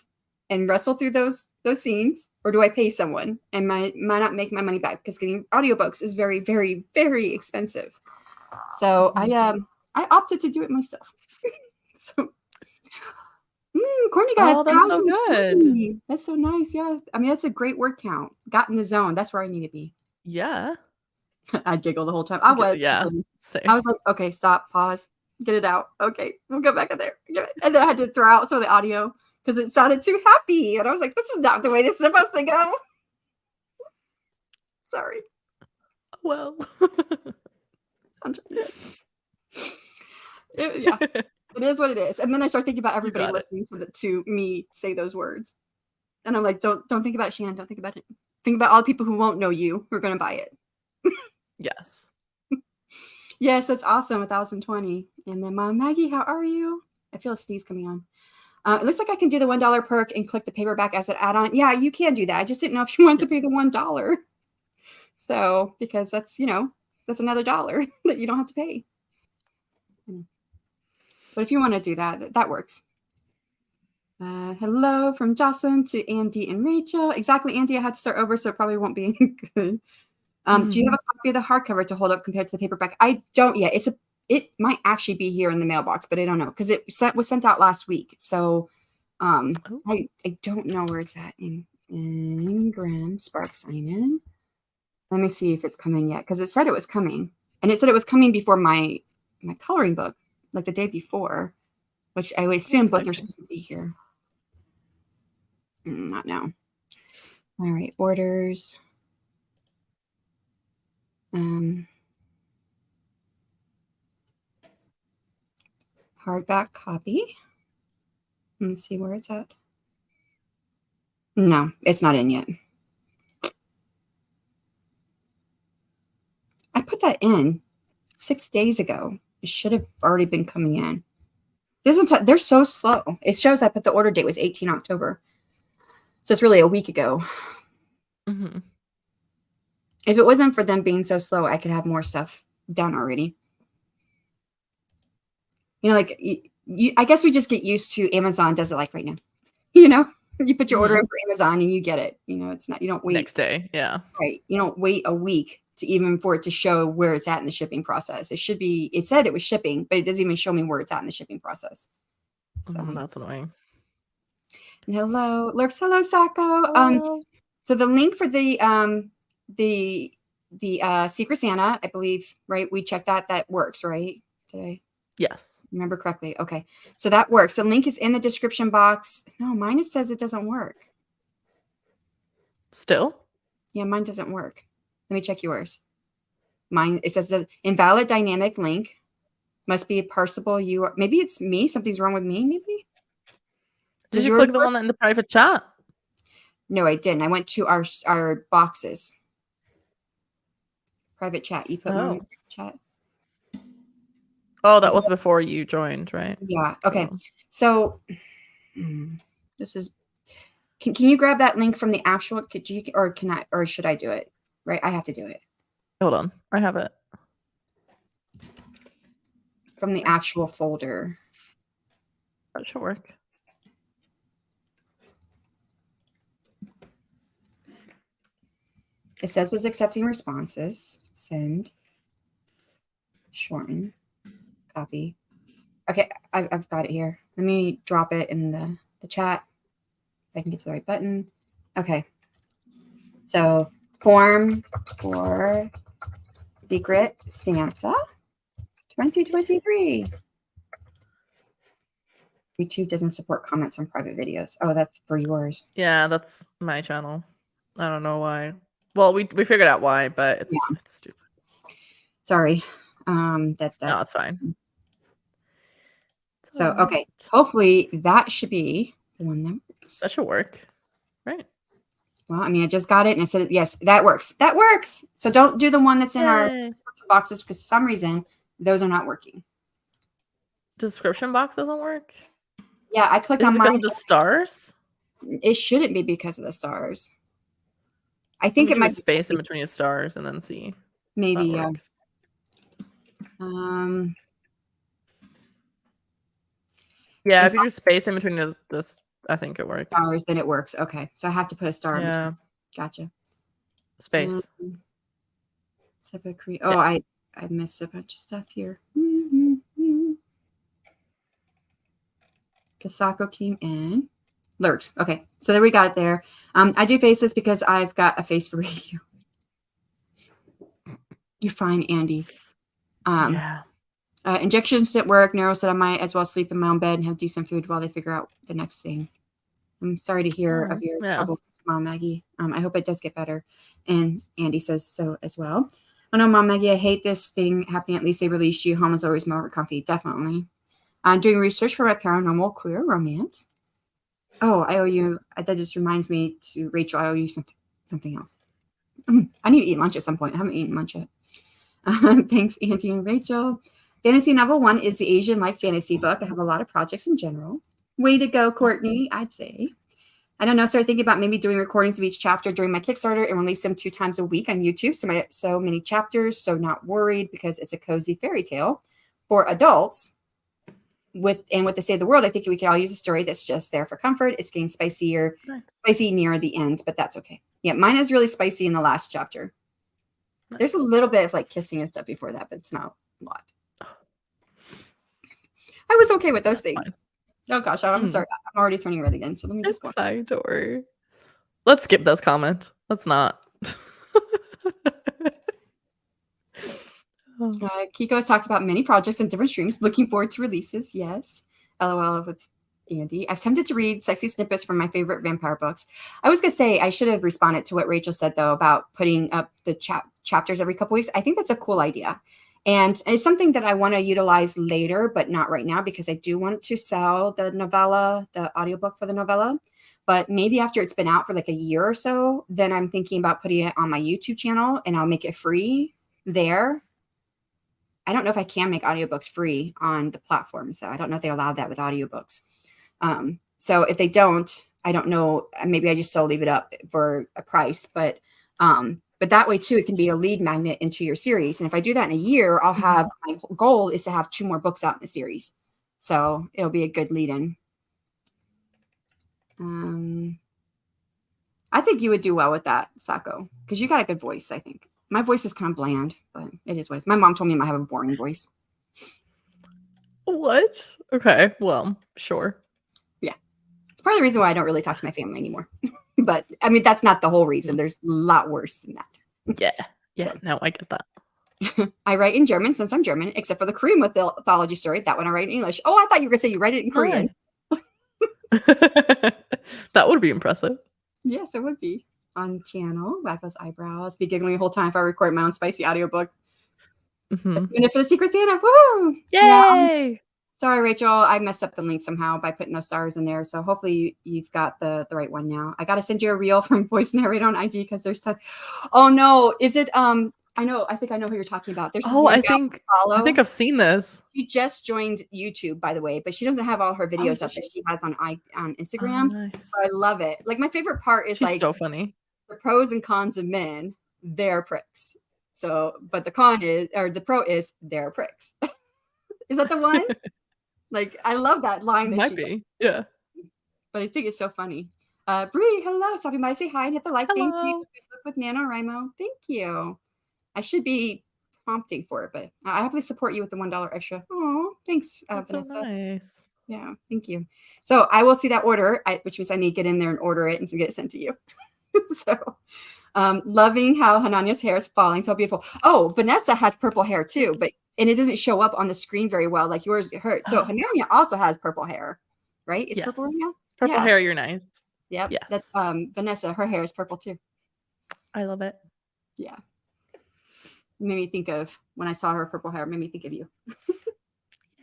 and wrestle through those scenes, or do I pay someone and might not make my money back because getting audiobooks is very, very, very expensive. So I opted to do it myself. So Courtney got that's so good. That's so nice. Yeah. I mean, that's a great word count. Got in the zone. That's where I need to be. Yeah. I giggle the whole time. I was. Yeah. I was like, okay, stop, pause, get it out. Okay, we'll go back in there. And then I had to throw out some of the audio because it sounded too happy. And I was like, this is not the way this is supposed to go. Sorry. Well. I'm trying yeah. It is what it is. And then I start thinking about everybody listening to me say those words. And I'm like, don't think about it, Shannon. Don't think about it. Think about all the people who won't know you who are going to buy it. Yes. Yes, that's awesome. 1,020. And then Mom Maggie, how are you? I feel a sneeze coming on. It looks like I can do the $1 perk and click the paperback as an add-on. Yeah, you can do that. I just didn't know if you wanted to pay the $1. So, because that's, that's another $1 that you don't have to pay. But if you want to do that, that works. Hello from Jocelyn to Andy and Rachel. Exactly, Andy. I had to start over, so it probably won't be good. Do you have a copy of the hardcover to hold up compared to the paperback? I don't yet. It might actually be here in the mailbox, but I don't know because it was sent out last week. So I don't know where it's at. Ingram Spark sign in. Let me see if it's coming yet because it said it was coming, and it said it was coming before my coloring book, like the day before, which I would assume both are supposed to be here. Not now. All right, orders. Hardback copy. Let's see where it's at. No, it's not in yet. I put that in 6 days ago. It should have already been coming in. They're so slow. It shows I put the order date was 18 October. So it's really a week ago. Mm-hmm. If it wasn't for them being so slow, I could have more stuff done already. Like I guess we just get used to Amazon does it like right now. You put your order in for Amazon and you get it. It's not, you don't wait. Next day. Yeah. Right. You don't wait a week for it to show where it's at in the shipping process. It said it was shipping, but it doesn't even show me where it's at in the shipping process. So that's annoying. And hello, Lurks. Hello, Sacco. So the link for the Secret Santa, I believe, right? We checked that works, right? Today. Yes. Remember correctly. Okay. So that works. The link is in the description box. No, mine says it doesn't work. Still? Yeah, mine doesn't work. Let me check yours. Mine, it says invalid dynamic link. Must be a parsable URL. Maybe it's me. Something's wrong with me, maybe? Did you click the one in the private chat? No, I didn't. I went to our boxes. private chat. You put my chat. Oh, that was before you joined, right? Yeah. Okay. So this is. Can you grab that link from the actual? Or should I do it? Right. I have to do it. Hold on. I have it from the actual folder. That should work. It says it's accepting responses. Send. Shorten. Copy. Okay, I've got it here. Let me drop it in the chat. If I can get to the right button. Okay. So form for Secret Santa 2023. YouTube doesn't support comments on private videos. Oh, that's for yours. Yeah, that's my channel. I don't know why. Well, we figured out why, but it's stupid. Sorry. That's that. No, it's fine. So, okay. Hopefully that should be the one that works. That should work. Right. Well, I mean, I just got it and I said, yes, that works. That works. So don't do the one that's in our boxes because for some reason those are not working. Description box doesn't work? Yeah, I clicked on mine. Because of the stars? It shouldn't be because of the stars. I think it might be space in between the stars and then see. Maybe, yeah. Yeah, if you just space in between this, I think it works. Stars, then it works. Okay, so I have to put a star. Yeah. In gotcha. Space. Oh, yeah. I missed a bunch of stuff here. Kasako came in. Lurks. Okay, so there we got it there. I do faces because I've got a face for radio. You're fine, Andy. Yeah. Injections didn't work. Neuro said I might as well sleep in my own bed and have decent food while they figure out the next thing. I'm sorry to hear of your troubles, Mom Maggie. I hope it does get better. And Andy says so as well. Oh no, Mom Maggie, I hate this thing happening. At least they released you. Home is always more comfy. Definitely. I'm doing research for my paranormal queer romance. Oh, I owe you. That just reminds me to Rachel. I owe you something else. I need to eat lunch at some point. I haven't eaten lunch yet. Thanks, Auntie and Rachel. Fantasy Novel 1 is the Asian Life Fantasy book. I have a lot of projects in general. Way to go, Courtney, I'd say. I don't know, started thinking about maybe doing recordings of each chapter during my Kickstarter and release them 2 times a week on YouTube. So many chapters, so not worried because it's a cozy fairy tale for adults. With the state of the world, I think we could all use a story that's just there for comfort. It's getting spicy near the end, but that's okay. Yeah, mine is really spicy in the last chapter. Nice. There's a little bit of like kissing and stuff before that, but it's not a lot. I was okay with those things. Fine. Oh gosh, I'm sorry. I'm already turning red again. So let me just go. It's fine, don't worry. Let's skip this comment. Let's not. Kiko has talked about many projects and different streams. Looking forward to releases. Yes. LOL with Andy. I've attempted to read sexy snippets from my favorite vampire books. I was going to say I should have responded to what Rachel said, though, about putting up the chapters every couple weeks. I think that's a cool idea. And it's something that I want to utilize later, but not right now because I do want to sell the novella, the audiobook for the novella. But maybe after it's been out for like a year or so, then I'm thinking about putting it on my YouTube channel and I'll make it free there. I don't know if I can make audiobooks free on the platforms, though. I don't know if they allow that with audiobooks. So if they don't, I don't know. Maybe I just still leave it up for a price. But that way, too, it can be a lead magnet into your series. And if I do that in a year, I'll have my goal is to have 2 more books out in the series. So it'll be a good lead in. I think you would do well with that, Sako, because you got a good voice, I think. My voice is kind of bland, but it is what it is. My mom told me I have a boring voice. What? Okay, well, sure. Yeah. It's part of the reason why I don't really talk to my family anymore. But, I mean, that's not the whole reason. There's a lot worse than that. Yeah, no, I get that. I write in German since I'm German, except for the Korean with the Anthology story. That one I write in English. Oh, I thought you were going to say you write it in Korean. That would be impressive. Yes, it would be. On channel, Wacko's eyebrows. Be giggling the whole time if I record my own spicy audiobook. That's been it for the Secret Santa. Woo! Yay! Sorry, Rachel. I messed up the link somehow by putting those stars in there. So hopefully you've got the right one now. I got to send you a reel from Voice Narrator on IG because there's time. Oh no. Is it I know. I think I know who you're talking about. There's this Oh, one I gal think follow. I've seen this. She just joined YouTube, by the way, but she doesn't have all her videos up that she has on Instagram. Nice. But I love it. Like my favorite part is She's like so funny. the pros and cons of men. They're pricks. So, but the con is, or the pro is, they're pricks. Is that the one? Like I love that line. That Might be. Yeah. But I think it's so funny. Bree, hello. Stopping by to say hi and hit the like. Thank you. Good luck with NaNoWriMo. Thank you. I should be prompting for it, but I happily support you with the $1 extra. Oh, thanks, That's Vanessa. so nice. Yeah, thank you. So I will see that order, which means I need to get in there and order it and get it sent to you. So loving how Hananya's hair is falling. So beautiful. Oh, Vanessa has purple hair too, and it doesn't show up on the screen very well like yours. So Hananya also has purple hair, right? It's purple right now? Purple hair, you're nice. Yep. Yes. That's Vanessa. Her hair is purple too. I love it. Yeah. It made me think of when I saw her purple hair. It made me think of you.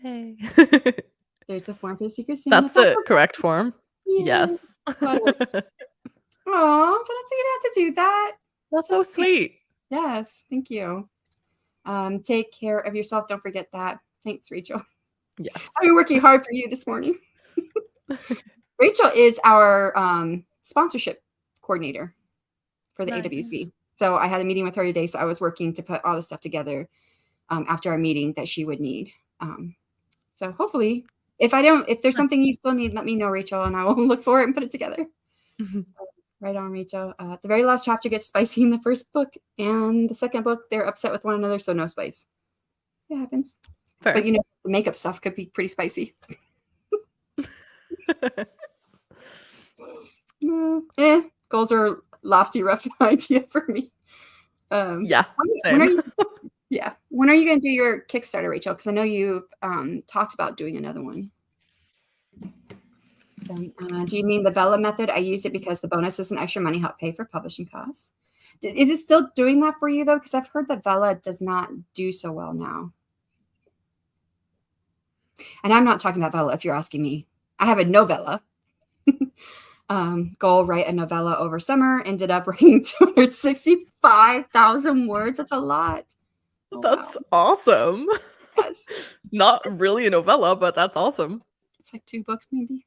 Yay. There's a form for the Secret Santa. That's the correct form. Yay. Yes. Oh, Vanessa, you didn't have to do that. That's so sweet. Yes. Thank you. Take care of yourself. Don't forget that. Thanks, Rachel. Yes. I've been working hard for you this morning. Rachel is our sponsorship coordinator for the AWC. So I had a meeting with her today. So I was working to put all the stuff together after our meeting that she would need. So hopefully, if there's something you still need, let me know, Rachel, and I will look for it and put it together. Right on, Rachel. The very last chapter gets spicy in the first book, and the second book, they're upset with one another, so no spice. It happens. Fair. But the makeup stuff could be pretty spicy. Goals are lofty, rough idea for me. Yeah. When are you going to do your Kickstarter, Rachel? Because I know you've talked about doing another one. Do you mean the Vella method? I use it because the bonuses and extra money help pay for publishing costs. Is it still doing that for you, though? Because I've heard that Vella does not do so well now. And I'm not talking about Vella if you're asking me. I have a novella. Goal, write a novella over summer. Ended up writing 265,000 words. That's a lot. That's awesome. Yes. Not really a novella, but that's awesome. It's like 2 books, maybe.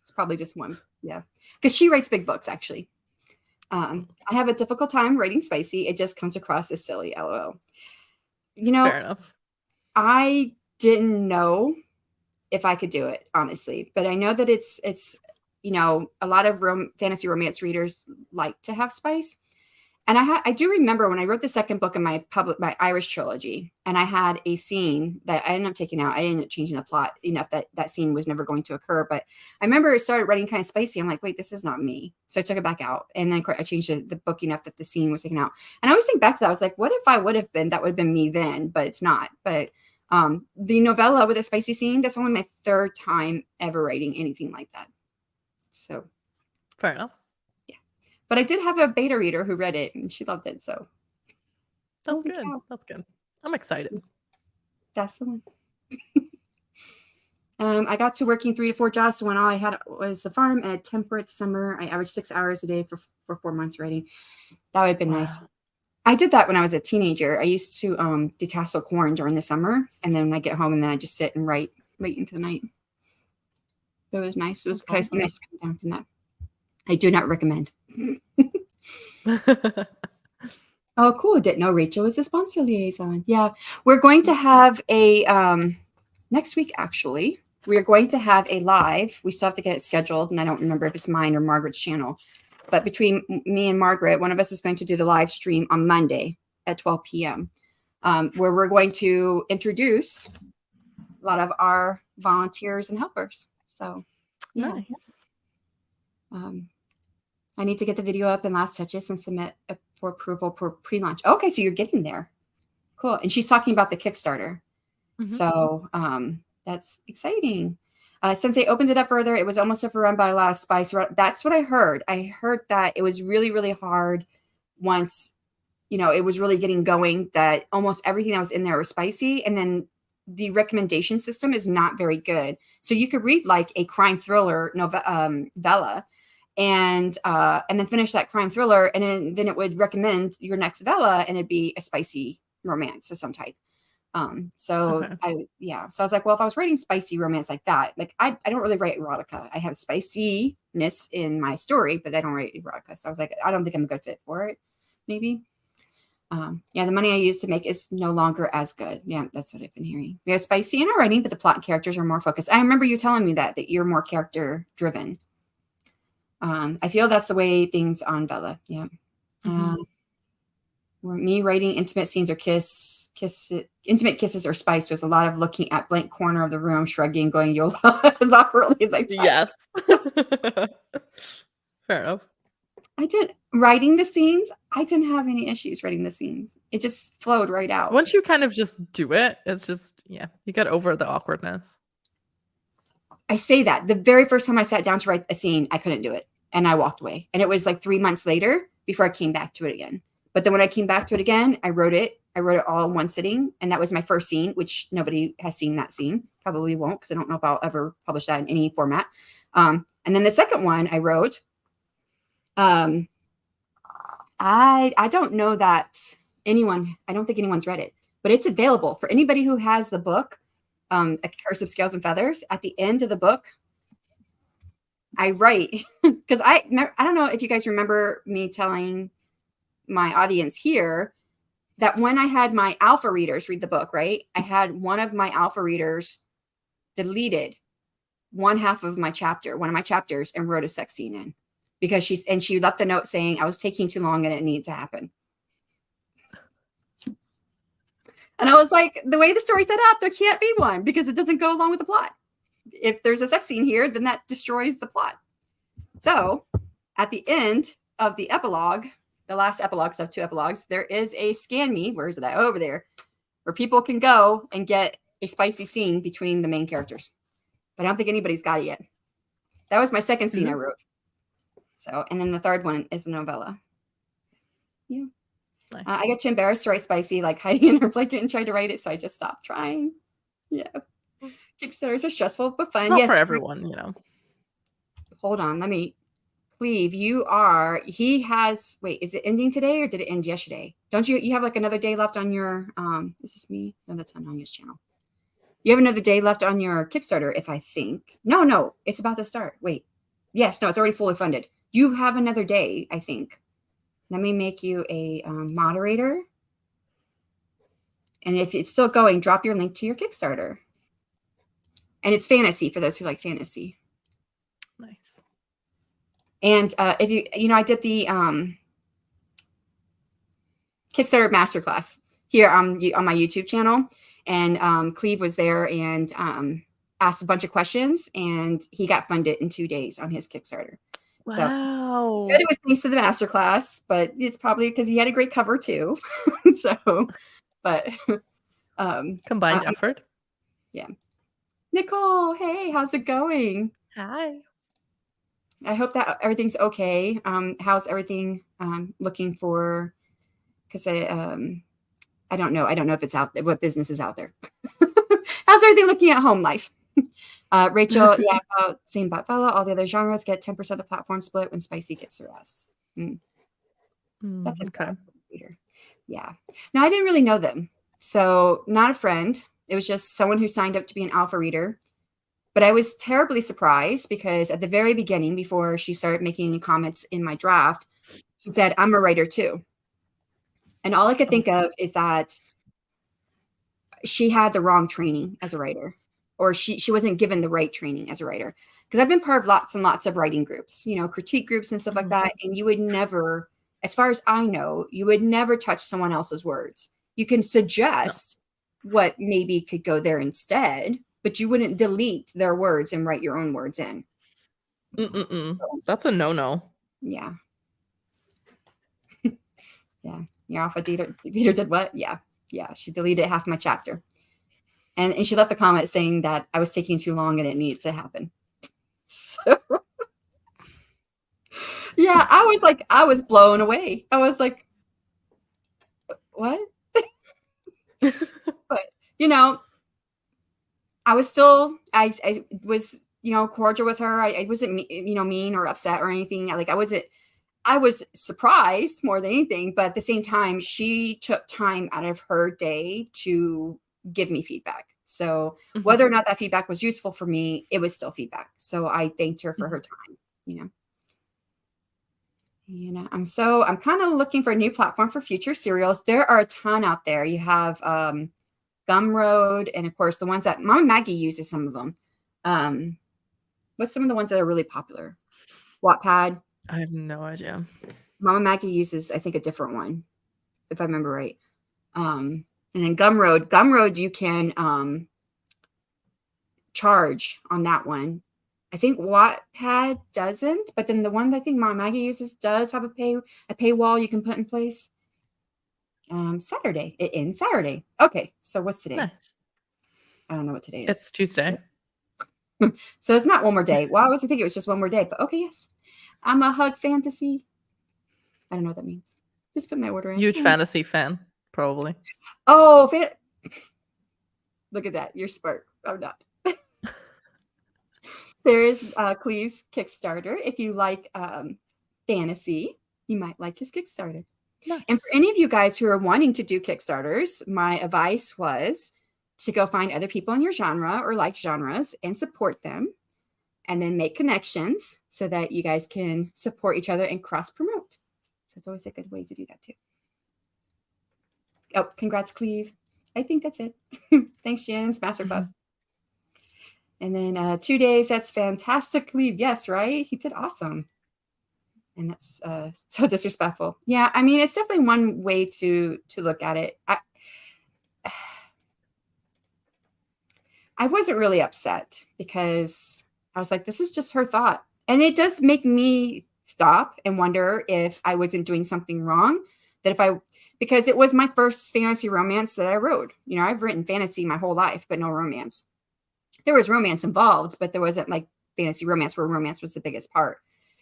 It's probably just 1. Yeah. Because she writes big books, actually. I have a difficult time writing spicy. It just comes across as silly, LOL. Fair enough. I didn't know if I could do it, honestly. But I know that it's a lot of fantasy romance readers like to have spice. And I do remember when I wrote the second book in my Irish trilogy, and I had a scene that I ended up taking out. I ended up changing the plot enough that scene was never going to occur. But I remember it started writing kind of spicy. I'm like, wait, this is not me. So I took it back out. And then I changed the book enough that the scene was taken out. And I always think back to that. I was like, what if I would have been, that would have been me then, but it's not. But the novella with a spicy scene, that's only my 3rd time ever writing anything like that. So fair enough. Yeah. But I did have a beta reader who read it and she loved it. So that's good. That's good. I'm excited. That's the one. I got to working 3 to 4 jobs when all I had was the farm and a temperate summer. I averaged 6 hours a day for 4 months writing. That would have been nice. I did that when I was a teenager. I used to detassel corn during the summer. And then when I get home and then I just sit and write late into the night. It was nice. It was nice to come down from that. I do not recommend. Oh, cool. Didn't know Rachel was a sponsor liaison. Yeah. We're going to have a, next week, actually, we are going to have a live. We still have to get it scheduled. And I don't remember if it's mine or Margaret's channel. But between me and Margaret, one of us is going to do the live stream on Monday at 12 p.m. Where we're going to introduce a lot of our volunteers and helpers. So, yeah. Nice. I need to get the video up in last touches and submit for approval for pre-launch. Okay, so you're getting there. Cool. And she's talking about the Kickstarter. Mm-hmm. So that's exciting. Since they opened it up further, it was almost overrun by a lot of spice. That's what I heard. I heard that it was really, really hard once, it was really getting going, that almost everything that was in there was spicy. And then the recommendation system is not very good. So you could read like a crime thriller novella, and then finish that crime thriller, and then it would recommend your next novella, and it'd be a spicy romance of some type. So I was like, well, if I was writing spicy romance like that, like I don't really write erotica. I have spiciness in my story, but I don't write erotica. So I was like, I don't think I'm a good fit for it. Maybe. The money I used to make is no longer as good. Yeah, that's what I've been hearing. We have spicy in our writing, but the plot and characters are more focused. I remember you telling me that you're more character driven. I feel that's the way things on Bella. Yeah. Me writing intimate scenes or intimate kisses or spice was a lot of looking at blank corner of the room, shrugging, going YOLO as awkwardly as I typed. Yes. Fair enough. Writing the scenes, I didn't have any issues writing the scenes. It just flowed right out. Once you kind of just do it, it's just, you get over the awkwardness. I say that. The very first time I sat down to write a scene, I couldn't do it. And I walked away. And it was like 3 months later before I came back to it again. But then when I came back to it again, I wrote it all in one sitting. And that was my first scene, which nobody has seen that scene. Probably won't, because I don't know if I'll ever publish that in any format. And then the second one I wrote, I don't know that I don't think anyone's read it, but it's available for anybody who has the book, A Curse of Scales and Feathers. At the end of the book, I write, because I don't know if you guys remember me telling my audience here that when I had my alpha readers read the book, right? I had one of my alpha readers deleted one half of one of my chapters, and wrote a sex scene in, because she left the note saying I was taking too long and it needed to happen. And I was like, the way the story's set up, there can't be one, because it doesn't go along with the plot. If there's a sex scene here, then that destroys the plot. So at the end of the epilogue, the last epilogue, so 2 epilogues, there is a scan me, where is it at? Over there, where people can go and get a spicy scene between the main characters. But I don't think anybody's got it yet. That was my second scene I wrote. So, and then the third one is a novella. Yeah. Nice. I got too embarrassed to write spicy, like hiding in her blanket and tried to write it, so I just stopped trying. Yeah. Kickstarters are stressful but fun. It's not for everyone, Hold on, let me. Cleve, wait, is it ending today or did it end yesterday? Don't you have like another day left on your, is this me? No, that's Hananya's channel. You have another day left on your Kickstarter, if I think. No, it's about to start. Wait. Yes, no, it's already fully funded. You have another day, I think. Let me make you a moderator. And if it's still going, drop your link to your Kickstarter. And it's fantasy for those who like fantasy. Nice. And if I did the Kickstarter masterclass here on my YouTube channel, and Cleve was there and asked a bunch of questions, and he got funded in 2 days on his Kickstarter. Wow. So, he said it was thanks to the masterclass, but it's probably because he had a great cover too. Combined effort. Yeah. Nicole, hey, how's it going? Hi. I hope that everything's okay. How's everything looking for? Because I don't know. I don't know if it's out there, what business is out there. How's everything looking at home life? Rachel, same about Bella. All the other genres get 10% of the platform split when spicy gets to us. That's a reader. Yeah. Now, I didn't really know them. So not a friend. It was just someone who signed up to be an alpha reader. But I was terribly surprised because at the very beginning, before she started making any comments in my draft, she said, I'm a writer too. And all I could think of is that she had the wrong training as a writer, or she wasn't given the right training as a writer. Because I've been part of lots and lots of writing groups, critique groups and stuff like that. And you would never, as far as I know, you would never touch someone else's words. You can suggest what maybe could go there instead, but you wouldn't delete their words and write your own words in. That's a no-no. Yeah. Yeah. Your alpha reader did what? Yeah. She deleted half my chapter. And she left a comment saying that I was taking too long and it needed to happen. So yeah, I was blown away. I was like, what? But I was still, I was cordial with her. I wasn't, mean or upset or anything. Like I was surprised more than anything, but at the same time, she took time out of her day to give me feedback. So whether or not that feedback was useful for me, it was still feedback. So I thanked her for her time, I'm kind of looking for a new platform for future serials. There are a ton out there. You have Gumroad, and of course the ones that Mama Maggie uses, some of them. What's some of the ones that are really popular? Wattpad. I have no idea. Mama Maggie uses, I think, a different one, if I remember right. And then Gumroad, you can charge on that one. I think Wattpad doesn't, but then the one that I think Mama Maggie uses does have a paywall you can put in place. Saturday. It ends Saturday. Okay, so what's today? Nice. I don't know what today is. It's Tuesday. So it's not one more day. Well, I was thinking it was just one more day, but okay, yes. I'm a hug fantasy. I don't know what that means. Just put my order in. Huge fantasy fan, probably. Oh, look at that. You're smart. I'm not. There is Cleve's Kickstarter. If you like fantasy, you might like his Kickstarter. Nice. And for any of you guys who are wanting to do Kickstarters, my advice was to go find other people in your genre or like genres and support them, and then make connections so that you guys can support each other and cross promote. So it's always a good way to do that too. Oh, congrats, Cleve. I think that's it. Thanks, Shannon's masterclass. And then 2 days, that's fantastic, Cleve. Yes, right? He did awesome. And that's so disrespectful. Yeah, I mean, it's definitely one way to look at it. I wasn't really upset because I was like, this is just her thought. And it does make me stop and wonder if I wasn't doing something wrong. Because it was my first fantasy romance that I wrote. I've written fantasy my whole life, but no romance. There was romance involved, but there wasn't like fantasy romance where romance was the biggest part.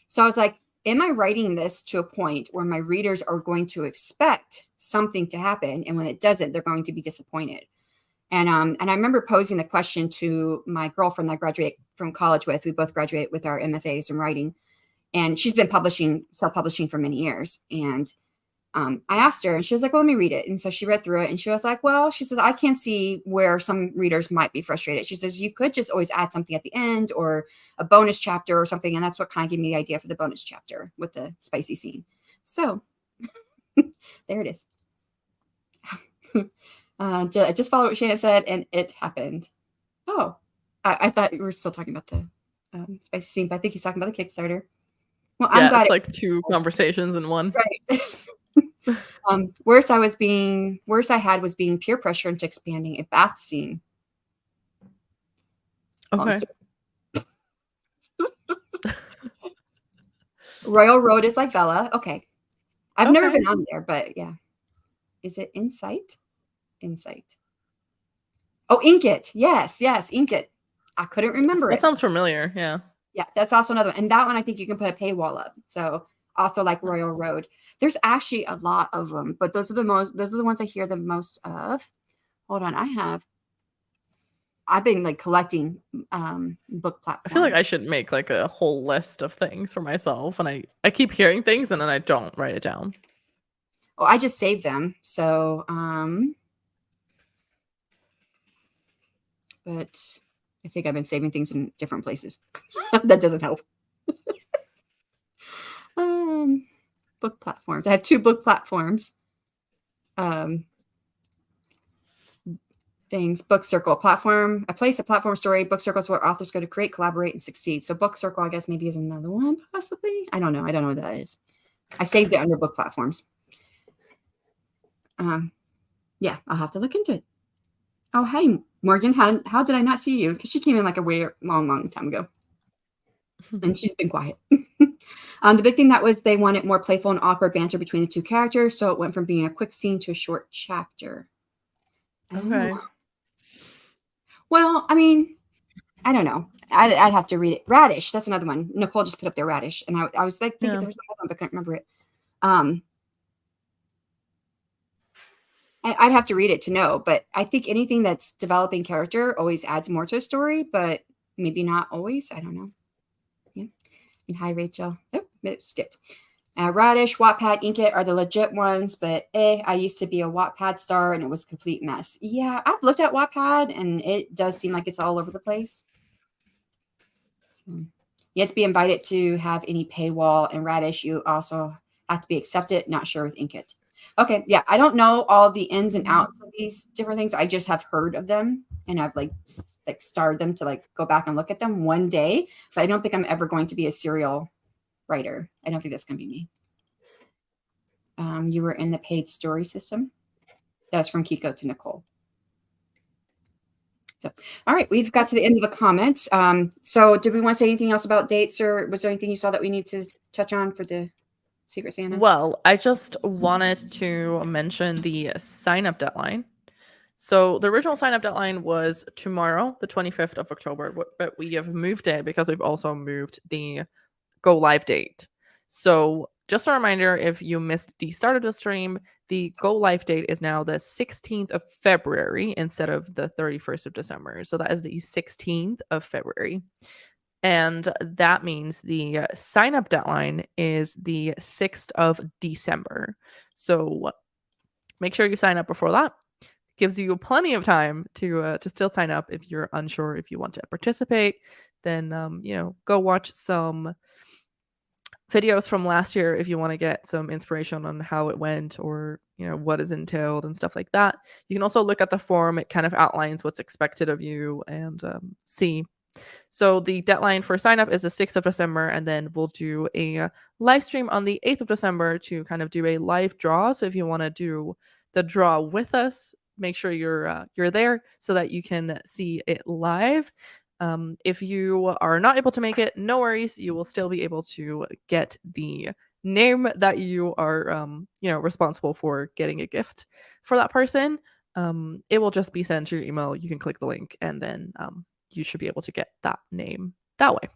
So I was like, am I writing this to a point where my readers are going to expect something to happen? And when it doesn't, they're going to be disappointed. And I remember posing the question to my girlfriend that I graduated from college with. We both graduated with our MFAs in writing. And she's been self-publishing for many years. And I asked her, and she was like, well, let me read it. And so she read through it, and she was like, well, she says, I can see where some readers might be frustrated. She says, you could just always add something at the end or a bonus chapter or something. And that's what kind of gave me the idea for the bonus chapter with the spicy scene. So there it is. I just followed what Shannon said, and it happened. Oh, I thought we were still talking about the spicy scene, but I think he's talking about the Kickstarter. Well, I'm glad it's like two conversations in one. Right. Worst I had was being peer pressure into expanding a bath scene. Okay. Royal Road is like Bella. Okay. I've never been on there, but yeah. Is it Insight? Oh, Ink It. Yes, Ink It. I couldn't remember it. That sounds familiar. Yeah. Yeah, that's also another one. And that one, I think you can put a paywall up. So also like Royal Road. There's actually a lot of them, but those are the ones I hear the most of. Hold on. I've been like collecting book platforms. I feel like I should make like a whole list of things for myself, and I keep hearing things and then I don't write it down. Oh, I just saved them. So but I think I've been saving things in different places. That doesn't help. Book platforms. I have 2 book platforms. Things. Book Circle platform. A place, a platform story. Book Circle is where authors go to create, collaborate, and succeed. So Book Circle, I guess, maybe is another one, possibly. I don't know. I don't know what that is. I saved it under book platforms. Yeah, I'll have to look into it. Oh, hey, Morgan. How did I not see you? Because she came in like a long time ago. And she's been quiet. The big thing they wanted more playful and awkward banter between the 2 characters. So it went from being a quick scene to a short chapter. Okay. Oh. Well, I mean, I don't know. I'd have to read it. Radish. That's another one. Nicole just put up their Radish. And I was like thinking there was another one, but I couldn't remember it. I'd have to read it to know. But I think anything that's developing character always adds more to a story. But maybe not always. I don't know. Yeah. And hi, Rachel. Oh, it skipped. Radish, Wattpad, Inkit are the legit ones, but I used to be a Wattpad star and it was a complete mess. Yeah, I've looked at Wattpad and it does seem like it's all over the place. So, you have to be invited to have any paywall, and Radish, you also have to be accepted. Not sure with Inkit. Okay, yeah, I don't know all the ins and outs of these different things. I just have heard of them and I've like started them to like go back and look at them one day, but I don't think I'm ever going to be a serial writer. I don't think that's going to be me. You were in the paid story system. That's from Kiko to Nicole. So, all right, we've got to the end of the comments. So did we want to say anything else about dates, or was there anything you saw that we need to touch on for the Secret Santa? Well, I just wanted to mention the sign-up deadline. So the original sign-up deadline was tomorrow, the 25th of October, but we have moved it because we've also moved the go live date. So just a reminder, if you missed the start of the stream, the go live date is now the 16th of February instead of the 31st of December. So that is the 16th of February. And that means the sign up deadline is the 6th of December. So make sure you sign up before that. Gives you plenty of time to still sign up if you're unsure if you want to participate. Then go watch some videos from last year if you want to get some inspiration on how it went, or what is entailed and stuff like that. You can also look at the form. It kind of outlines what's expected of you and see. So the deadline for sign up is the 6th of December, and then we'll do a live stream on the 8th of December to kind of do a live draw. So if you want to do the draw with us, make sure you're there so that you can see it live. If you are not able to make it, no worries. You will still be able to get the name that you are responsible for getting a gift for that person. It will just be sent to your email. You can click the link, and then you should be able to get that name that way.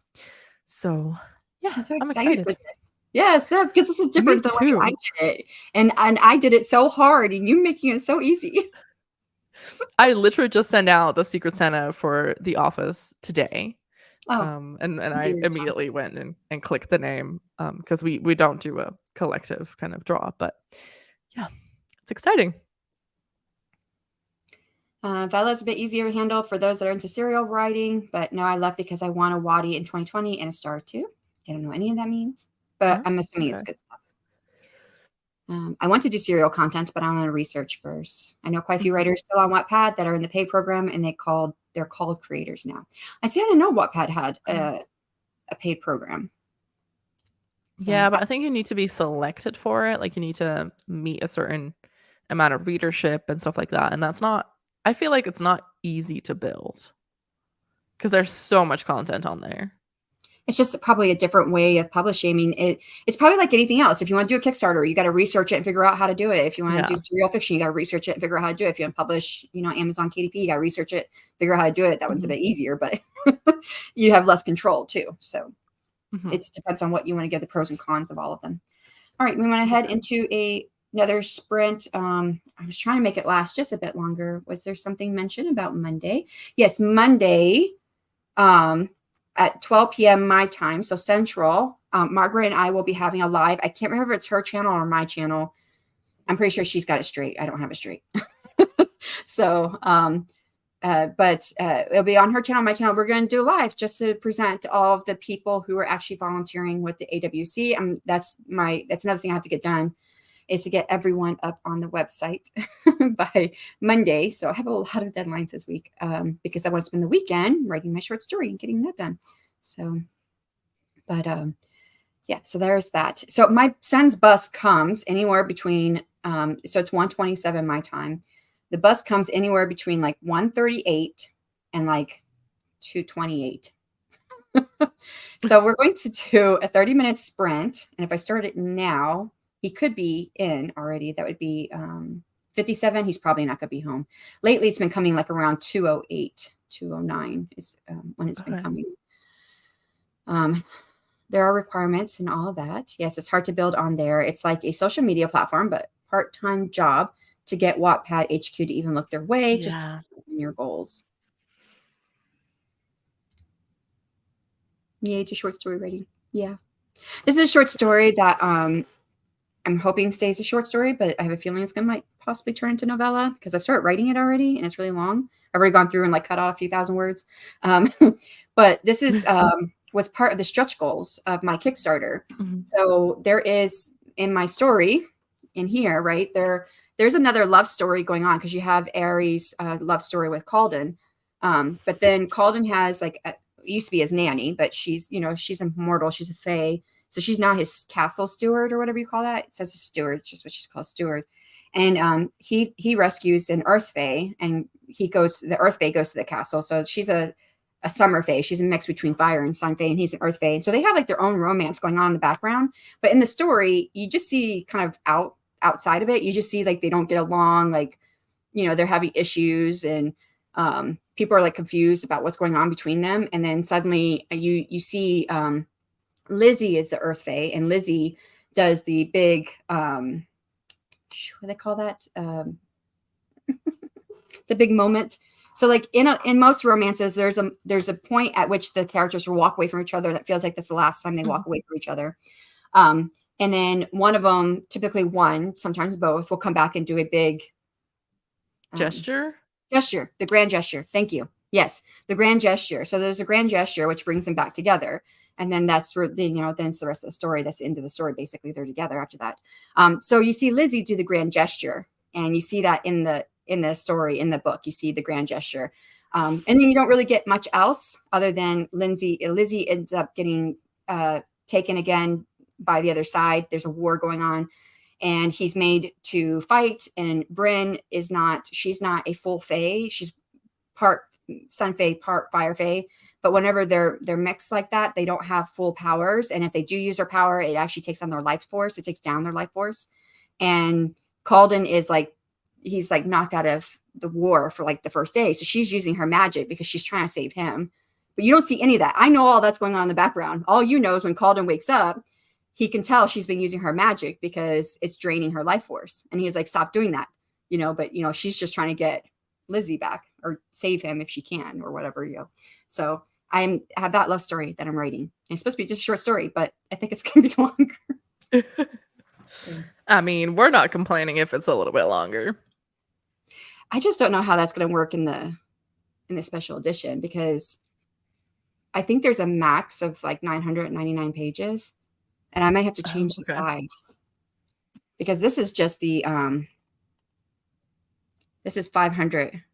So yeah, I'm so I'm excited excited for this. Yes, because this is different than the way I did it, and I did it so hard, and you making it so easy. I literally just sent out the Secret Santa for the office today. Oh, and I immediately went and clicked the name because we don't do a collective kind of draw, but yeah, it's exciting. Vella's a bit easier to handle for those that are into serial writing, but no, I left because I won a Waddy in 2020 and a star too. I don't know what any of that means, but I'm assuming it's good stuff. I want to do serial content, but I want to research first. I know quite a few writers still on Wattpad that are in the paid program, and they're called creators now. I didn't know Wattpad had a paid program. So, yeah, but I think you need to be selected for it. Like you need to meet a certain amount of readership and stuff like that. And I feel like it's not easy to build because there's so much content on there. It's just probably a different way of publishing. I mean, it's probably like anything else. If you want to do a Kickstarter, you got to research it and figure out how to do it. If you want to do serial fiction, you got to research it and figure out how to do it. If you want to publish, Amazon KDP, you got to research it, figure out how to do it. That one's a bit easier, but you have less control too. So it depends on what you want to give the pros and cons of all of them. All right, we want to head into another sprint. I was trying to make it last just a bit longer. Was there something mentioned about Monday? Yes, Monday. At 12 p.m. my time, so Central, Margaret and I will be having a live. I can't remember if it's her channel or my channel. I'm pretty sure she's got it straight. I don't have it straight. So, but it'll be on her channel, my channel. We're going to do live just to present to all of the people who are actually volunteering with the AWC. That's another thing I have to get done, is to get everyone up on the website by Monday. So I have a lot of deadlines this week because I want to spend the weekend writing my short story and getting that done. So, but yeah, so there's that. So my son's bus comes anywhere between, so it's 1:27 my time. The bus comes anywhere between like 1:38 and like 2:28. So we're going to do a 30-minute sprint. And if I start it now, he could be in already. That would be 57. He's probably not going to be home. Lately, it's been coming like around 2:08, 2:09 is when it's been coming. There are requirements and all of that. Yes, it's hard to build on there. It's like a social media platform, but part-time job to get Wattpad HQ to even look their way, just to your goals. Yay to short story writing. Yeah. This is a short story that I'm hoping stays a short story, but I have a feeling it's going to might possibly turn into novella because I've started writing it already and it's really long. I've already gone through and like cut off a few thousand words. But this is was part of the stretch goals of my Kickstarter. So there is in my story in here, right there's another love story going on because you have Aries' love story with Calden. But then Calden has like used to be his nanny, but she's she's immortal. She's a fae. So she's now his castle steward or whatever you call that. It says a steward, just what she's called, steward. And he rescues an earth fae, and the earth fae goes to the castle. So she's a summer fae. She's a mix between fire and sun fae, and he's an earth fae. And so they have like their own romance going on in the background. But in the story, you just see kind of outside of it, you just see like they don't get along, like they're having issues, and people are like confused about what's going on between them. And then suddenly you see Lizzie is the earth fae, and Lizzie does the big what do they call that, the big moment. So like in most romances, there's a point at which the characters will walk away from each other that feels like that's the last time they walk away from each other. And then one of them, typically one, sometimes both, will come back and do a big gesture, the grand gesture. Thank you. Yes, the grand gesture. So there's a grand gesture which brings them back together. And then that's where then it's the rest of the story. That's the end of the story. Basically, they're together after that. So you see Lizzie do the grand gesture, and you see that in the story, in the book, you see the grand gesture. And then you don't really get much else other than Lizzie ends up getting taken again by the other side. There's a war going on, and he's made to fight. And Bryn she's not a full fae. She's part sun fae, part fire fae. But whenever they're mixed like that, they don't have full powers. And if they do use their power, it actually takes on their life force. It takes down their life force. And Calden is like, he's like knocked out of the war for like the first day. So she's using her magic because she's trying to save him. But you don't see any of that. I know all that's going on in the background. All you know is when Calden wakes up, he can tell she's been using her magic because it's draining her life force. And he's like, stop doing that, but she's just trying to get Lizzie back or save him if she can or whatever, So I have that love story that I'm writing. And it's supposed to be just a short story, but I think it's going to be longer. I mean, we're not complaining if it's a little bit longer. I just don't know how that's going to work in the special edition, because I think there's a max of like 999 pages, and I might have to change the size, because this is just the this is 500.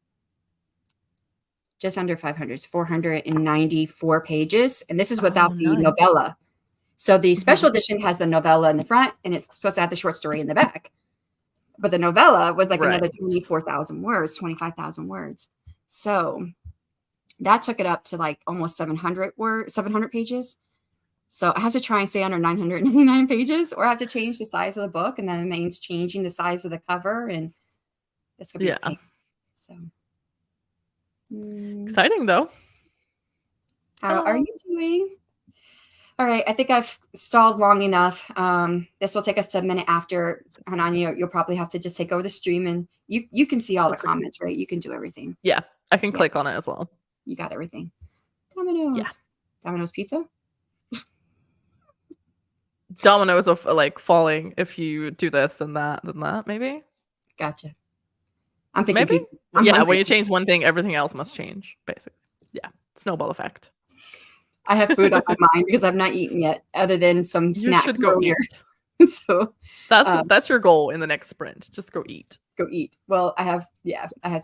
Just under 500. It's 494 pages. And this is without the novella. So the special edition has the novella in the front, and it's supposed to have the short story in the back. But the novella was like another 24,000 words, 25,000 words. So that took it up to like almost 700 pages. So I have to try and stay under 999 pages, or I have to change the size of the book. And then it means changing the size of the cover. And that's going to be a pain. So. Exciting though. How are you doing? All right, I think I've stalled long enough. This will take us to a minute after. Hananya, you'll probably have to just take over the stream, and you can see all the comments, right? You can do everything. Yeah, I can click on it as well. You got everything. Domino's. Yeah. Domino's pizza. Dominoes of like falling. If you do this, then that, maybe. Gotcha. I'm thinking maybe. Pizza. When you change one thing, everything else must change. Basically, yeah. Snowball effect. I have food on my mind because I've not eaten yet, other than some snacks. You should go eat. So that's your goal in the next sprint. Just go eat. Go eat. Well, I have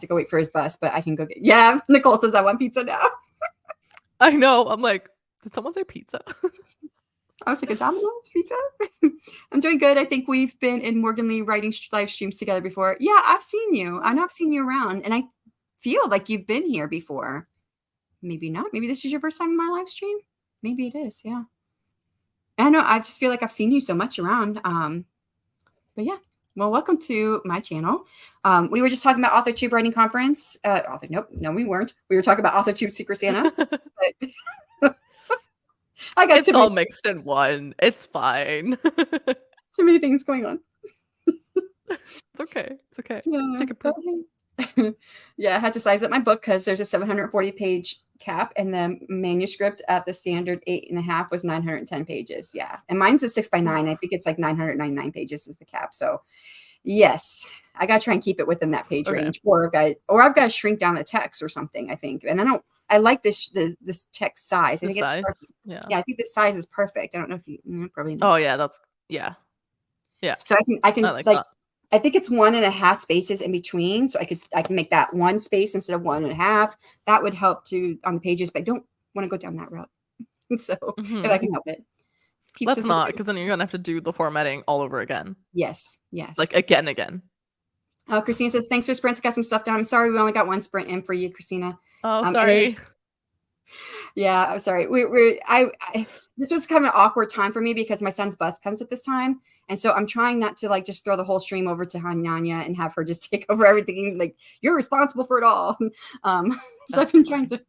to go wait for his bus, but I can go get. Yeah, Nicole says I want pizza now. I know. I'm like, did someone say pizza? I was thinking Domino's pizza. I'm doing good. I think we've been in Morgan Lee writing live streams together before. Yeah, I've seen you. I know I've seen you around, and I feel like you've been here before. Maybe not. Maybe this is your first time in my live stream. Maybe it is. Yeah. I know. I just feel like I've seen you so much around. But yeah. Well, welcome to my channel. We were just talking about Authortube Writing Conference. No, we weren't. We were talking about Authortube Secret Santa. But it's all mixed in one. It's fine. Too many things going on. It's okay. It's okay. Yeah, take a break. Yeah, I had to size up my book because there's a 740 page cap, and the manuscript at the standard 8.5 was 910 pages. Yeah, and mine's a 6x9. I think it's like 999 pages is the cap. So yes, I gotta try and keep it within that page range, or I've got to shrink down the text or something. I think, and I like this text size. I think it's perfect. Yeah, I think the size is perfect. I don't know if you probably know. Oh yeah, that's yeah. So I can like that. I think it's 1.5 spaces in between. So I can make that 1 space instead of 1.5. That would help to on the pages, but I don't want to go down that route. So if I can help it. Let's not, because then you're gonna have to do the formatting all over again. Yes. Like again. Christina says, thanks for sprints. Got some stuff done. I'm sorry we only got 1 sprint in for you, Christina. Oh, sorry. Yeah, I'm sorry. This was kind of an awkward time for me because my son's bus comes at this time. And so I'm trying not to like just throw the whole stream over to Hananya and have her just take over everything. Like, you're responsible for it all. So I've been trying to.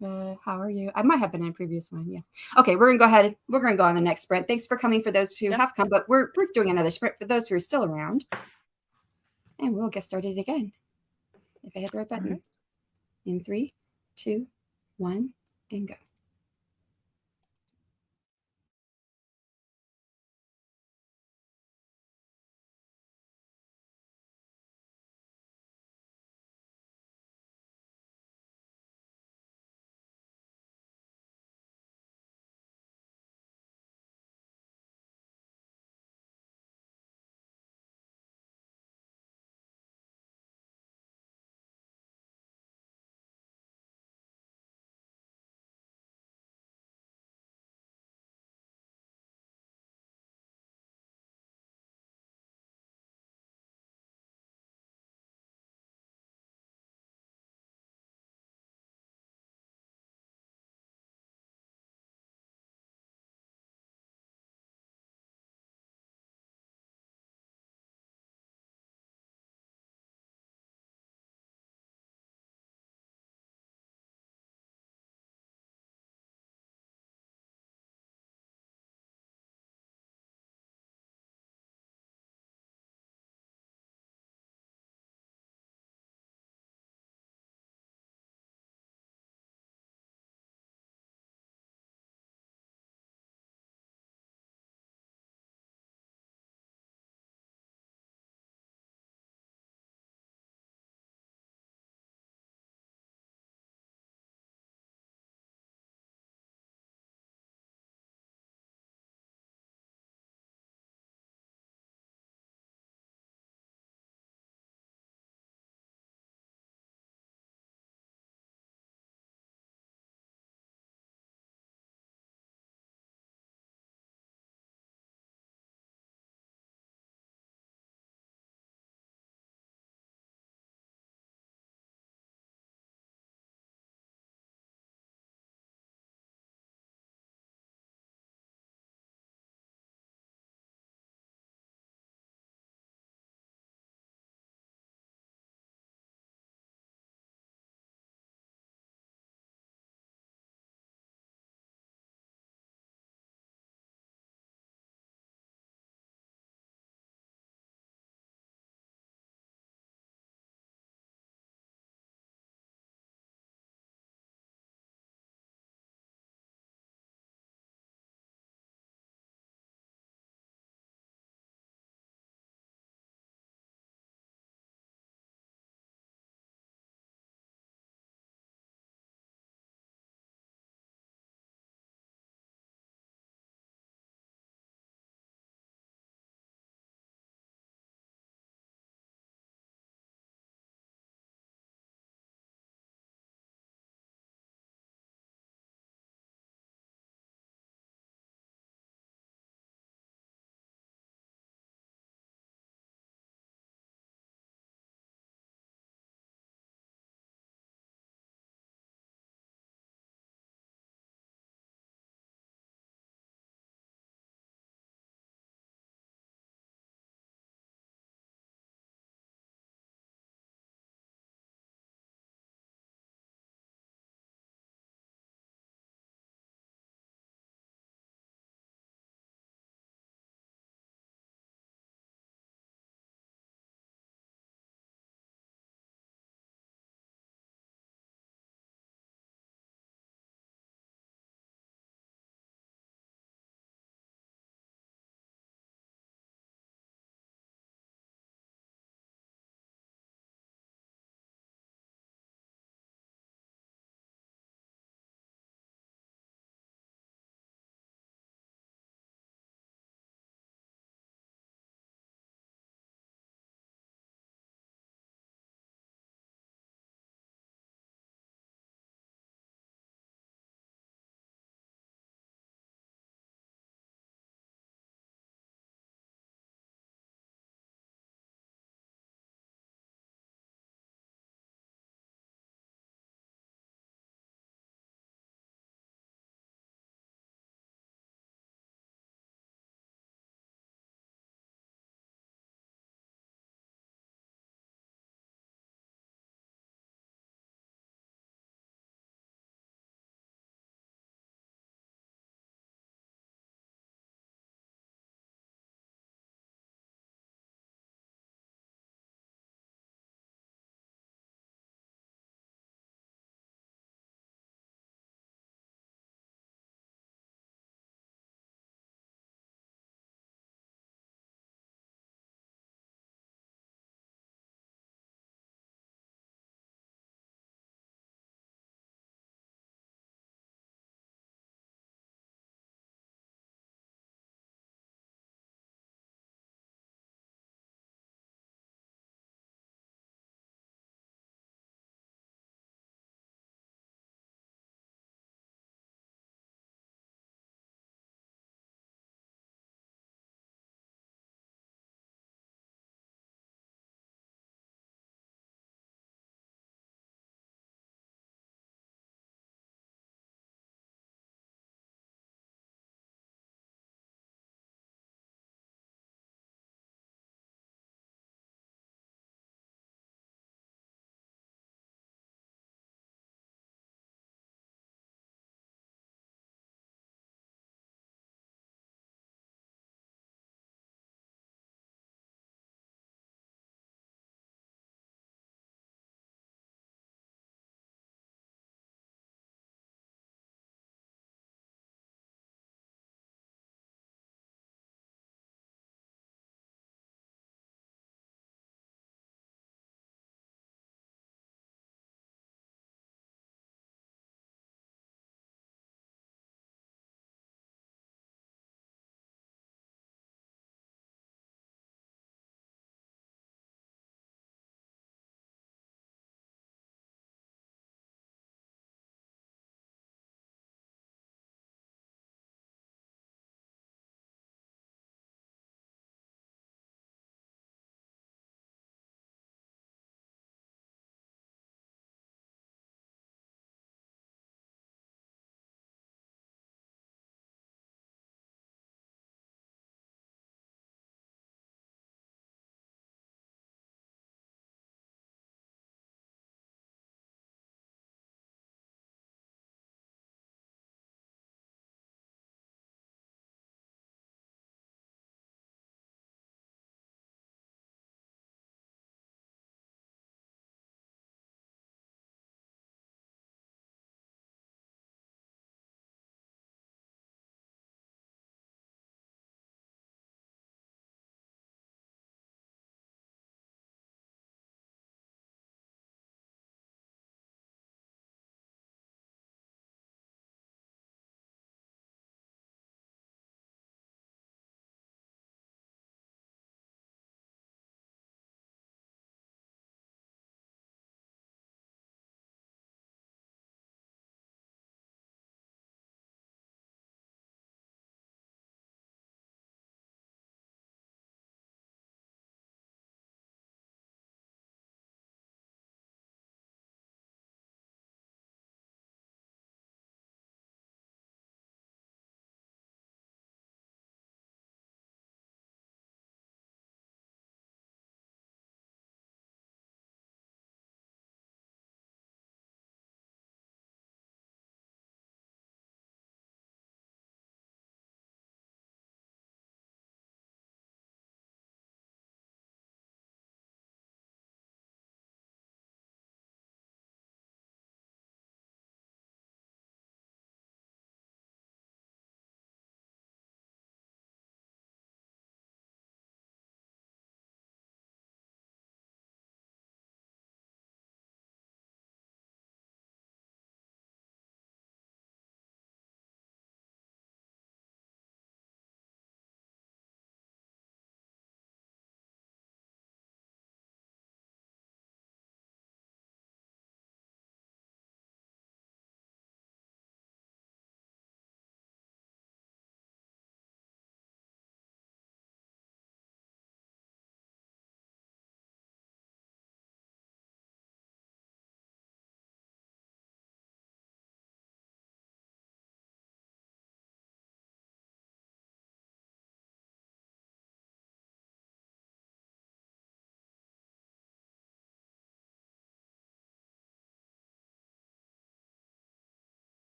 How are you? I might have been in a previous one. Yeah. Okay, we're gonna go ahead. We're gonna go on the next sprint. Thanks for coming for those who have come, but we're doing another sprint for those who are still around. And we'll get started again. If I hit the right button. In 3, 2, 1, and go.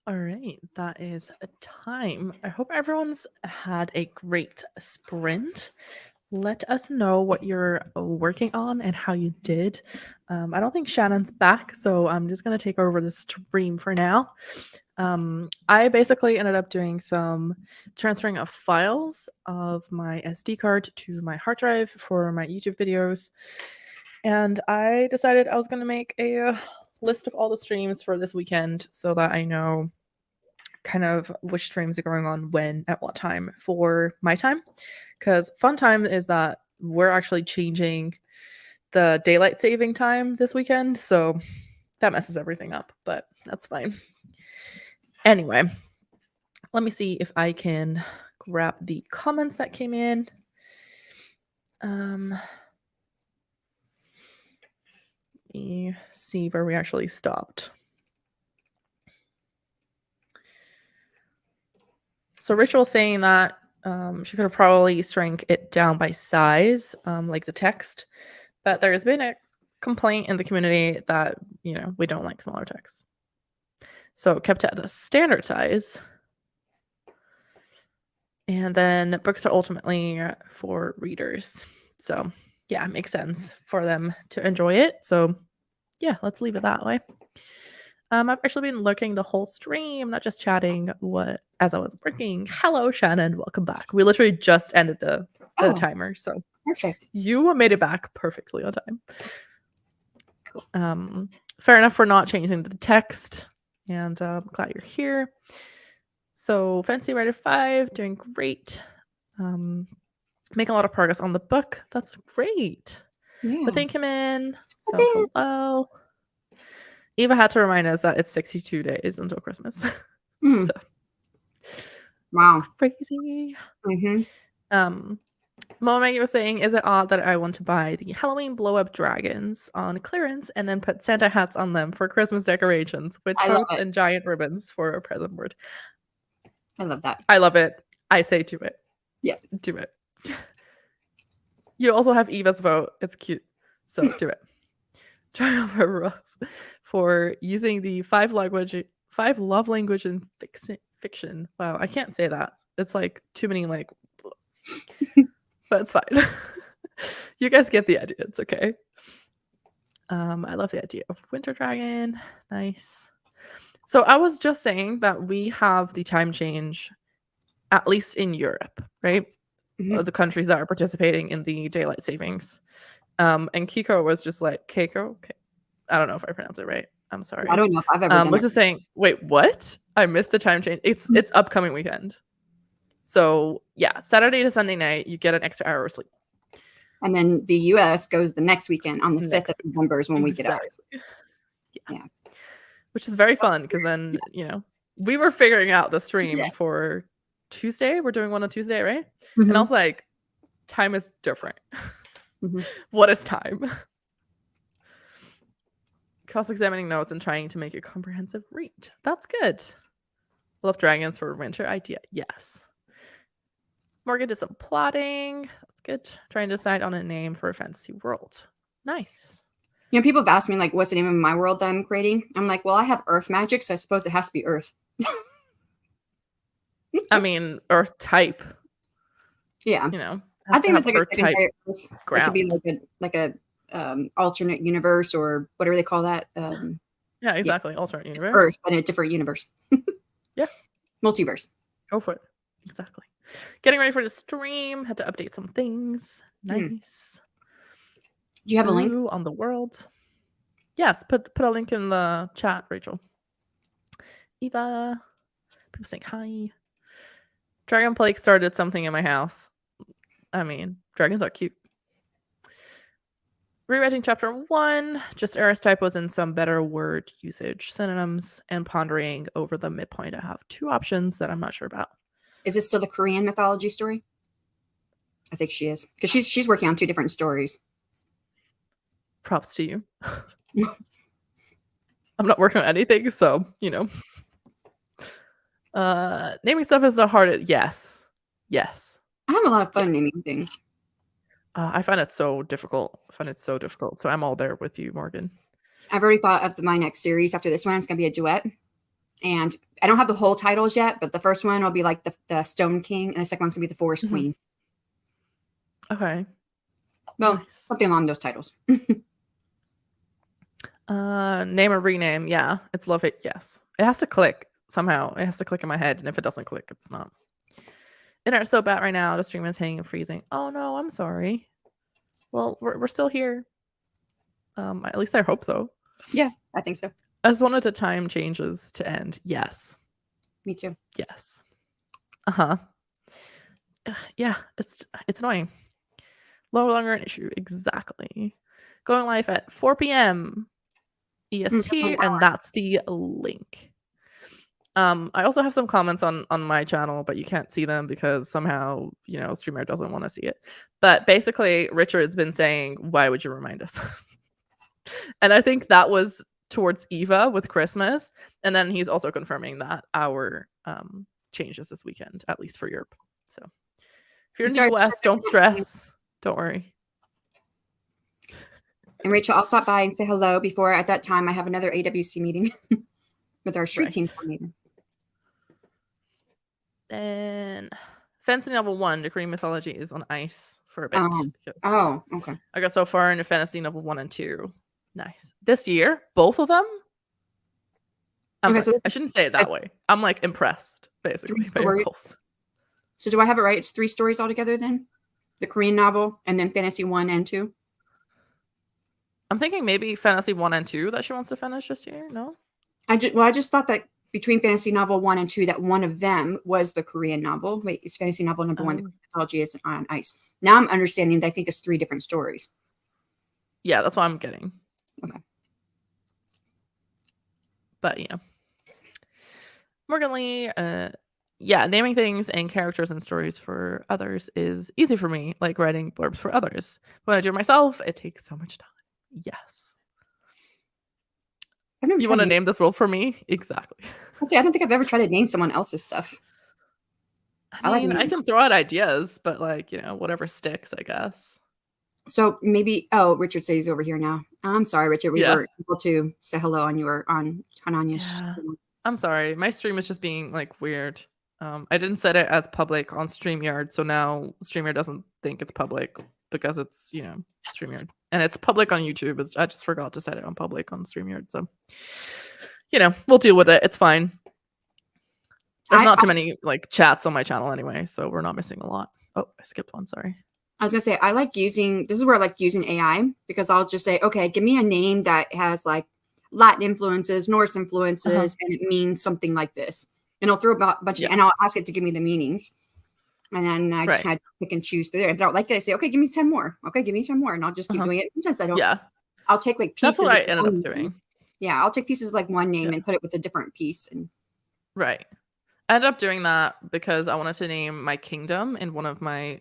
All right, that is a time. I hope everyone's had a great sprint. Let us know what you're working on and how you did. I don't think Shannon's back, so I'm just going to take over the stream for now. I basically ended up doing some transferring of files of my SD card to my hard drive for my YouTube videos. And I decided I was going to make a list of all the streams for this weekend so that I know kind of which streams are going on when at what time for my time. Because fun time is that we're actually changing the daylight saving time this weekend, so that messes everything up, but that's fine. Anyway, let me see if I can grab the comments that came in. Let me see where we actually stopped. So Rachel was saying that she could have probably shrank it down by size, like the text, but there's been a complaint in the community that, we don't like smaller text. So kept it at the standard size. And then books are ultimately for readers. So yeah, it makes sense for them to enjoy it. So yeah, let's leave it that way. I've actually been lurking the whole stream, not just chatting as I was working. Hello, Shannon. Welcome back. We literally just ended the timer. So perfect. You made it back perfectly on time. Cool. Fair enough for not changing the text. And I'm glad you're here. So Fancy Writer 5, doing great. Making a lot of progress on the book. That's great. Yeah. But thank him in. So hello. Eva had to remind us that it's 62 days until Christmas. So wow, crazy. Mom Maggie was saying, is it odd that I want to buy the Halloween blow-up dragons on clearance and then put Santa hats on them for Christmas decorations with totes and giant ribbons for a present board? I love that. I love it. I say do it. Yeah. Do it. You also have Eva's vote. It's cute. So do it. Try over rough for using the 5 love language in fiction. Wow, I can't say that. It's like too many but it's fine. You guys get the idea. It's okay. I love the idea of Winter Dragon. Nice. So I was just saying that we have the time change, at least in Europe, right? The countries that are participating in the daylight savings. And Kiko was just like, Keiko? I don't know if I pronounce it right. I'm sorry. I don't know if I've ever done was just saying, wait, what? I missed the time change. It's upcoming weekend. So yeah, Saturday to Sunday night, you get an extra hour of sleep. And then the US goes the next weekend on the 5th of November is when we get out. Yeah. Which is very fun because then, we were figuring out the stream for Tuesday. We're doing one on Tuesday, right? And I was like, time is different. What is time? Cross-examining notes and trying to make a comprehensive read. That's good. Love dragons for winter idea. Yes. Morgan did some plotting. That's good. Trying to decide on a name for a fantasy world. Nice. People have asked me, like, what's the name of my world that I'm creating? I'm like, well, I have earth magic, so I suppose it has to be earth. I mean, earth type. Yeah. I think it's like earth a type earth. ground. It could be like a alternate universe or whatever they call that. Yeah, exactly. Yeah. Alternate universe. It's earth, but in a different universe. Yeah. Multiverse. Go for it. Exactly. Getting ready for the stream. Had to update some things. Nice. Do you have a link on the world? Yes. Put a link in the chat, Rachel. Eva. People saying hi. Dragon Plague started something in my house. I mean, dragons are cute. Rewriting chapter 1, just errors, typos, and some better word usage, synonyms, and pondering over the midpoint. I have 2 options that I'm not sure about. Is this still the Korean mythology story? I think she is, because she's working on 2 different stories. Props to you. I'm not working on anything, so naming stuff is the hardest. Yes. I have a lot of fun naming things. I find it so difficult. So I'm all there with you, Morgan. I've already thought of my next series after this one. It's going to be a duet. And I don't have the whole titles yet, but the first one will be like the Stone King, and the second one's gonna be the Forest Queen. Okay. Well, Nice. something along those titles. Name or rename. Yeah, it's love it. Yes, it has to click somehow. It has to click in my head, and if it doesn't click, it's not. Internet's so bad right now. The stream is hanging and freezing. Oh no, I'm sorry. Well, we're still here. At least I hope so. Yeah, I think so. I just wanted the time changes to end. Yes. Me too. Yes. Yeah, it's annoying. No longer an issue. Exactly. Going live at 4 p.m. EST, and that's the link. I also have some comments on my channel, but you can't see them because somehow, StreamYard doesn't want to see it. But basically, Richard's been saying, why would you remind us? And I think that was towards Eva with Christmas. And then he's also confirming that our changes this weekend, at least for Europe. So if you're in the US, don't stress. Don't worry. And Rachel, I'll stop by and say hello before at that time I have another AWC meeting with our street team coordinator. Then Fantasy Novel 1, The Korean Mythology, is on ice for a bit. Okay. I got so far into Fantasy Novel 1 and 2. Nice. This year, both of them? I shouldn't say it that way. I'm like impressed, basically, by your goals. So do I have it right? It's 3 stories altogether then? The Korean novel and then Fantasy 1 and 2? I'm thinking maybe Fantasy 1 and 2 that she wants to finish this year. No? I just thought that between Fantasy Novel 1 and 2 that one of them was the Korean novel. Wait, it's Fantasy Novel number 1. The Mythology is on ice. Now I'm understanding that I think it's 3 different stories. Yeah, that's what I'm getting. Okay. But, Morgan Lee, naming things and characters and stories for others is easy for me, like writing blurbs for others. But when I do it myself, it takes so much time. Yes. You want to name this world for me? Exactly. I don't think I've ever tried to name someone else's stuff. I can throw out ideas, but whatever sticks, I guess. So maybe, Richard says he's over here now. I'm sorry, Richard. We were able to say hello on Hananya's. Yeah. I'm sorry. My stream is just being weird. I didn't set it as public on StreamYard, so now StreamYard doesn't think it's public because it's, StreamYard. And it's public on YouTube. I just forgot to set it on public on StreamYard. So, we'll deal with it. It's fine. There's not too many chats on my channel anyway, so we're not missing a lot. Oh, I skipped one. Sorry. I was going to say, this is where I like using AI because I'll just say, okay, give me a name that has Latin influences, Norse influences, and it means something like this. And I'll throw a bunch of, and I'll ask it to give me the meanings. And then I just kind of pick and choose through there. If I don't like it, I say, okay, give me 10 more. Okay, give me 10 more. And I'll just keep doing it. Sometimes I don't. Yeah. I'll take pieces. That's what I ended up doing. Yeah, I'll take pieces of one name and put it with a different piece. Right. I ended up doing that because I wanted to name my kingdom in one of my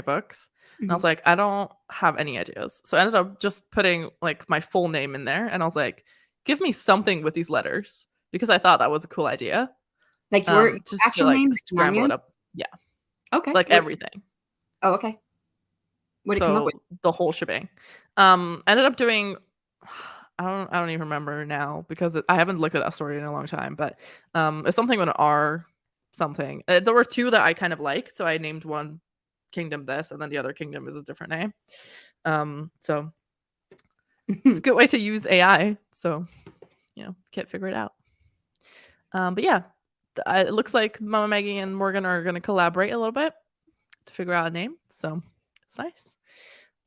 books. And I was like, I don't have any ideas. So I ended up just putting my full name in there. And I was like, give me something with these letters because I thought that was a cool idea. Your just to name, scramble it up. Yeah. Okay. Everything. Oh, okay. What did it come up with? The whole shebang. Ended up doing I don't even remember now because I haven't looked at that story in a long time, but it's something with an R something. There were 2 that I kind of liked, so I named one kingdom this and then the other kingdom is a different name. So it's a good way to use AI. So, can't figure it out. But yeah, it looks like Mama Maggie and Morgan are going to collaborate a little bit to figure out a name. So it's nice.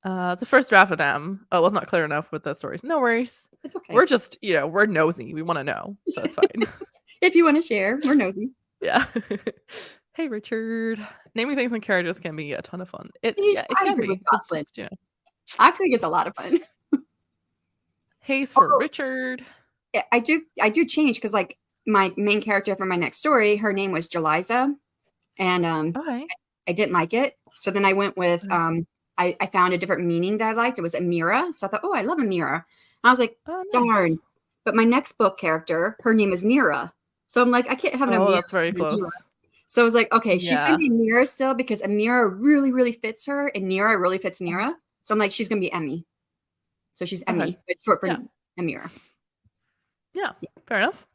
It's the first draft of them. Oh, it was not clear enough with the stories. No worries. It's okay. We're just, we're nosy. We want to know. So it's fine. If you want to share, we're nosy. Yeah. Hey, Richard. Naming things and characters can be a ton of fun. It can be. I think it's a lot of fun. Hayes for Richard. Yeah, I do change because my main character for my next story, her name was Jeliza, and I didn't like it. So then I went with I found a different meaning that I liked. It was Amira. So I thought, I love Amira. And I was like, darn. But my next book character, her name is Nira. So I'm like, I can't have an Amira. Oh, that's very close. Nira. So I was like, okay, she's going to be Nira still because Amira really, really fits her and Nira really fits Nira. So I'm like, she's going to be Emmy. So she's Emmy, but short for Amira. Yeah, fair enough.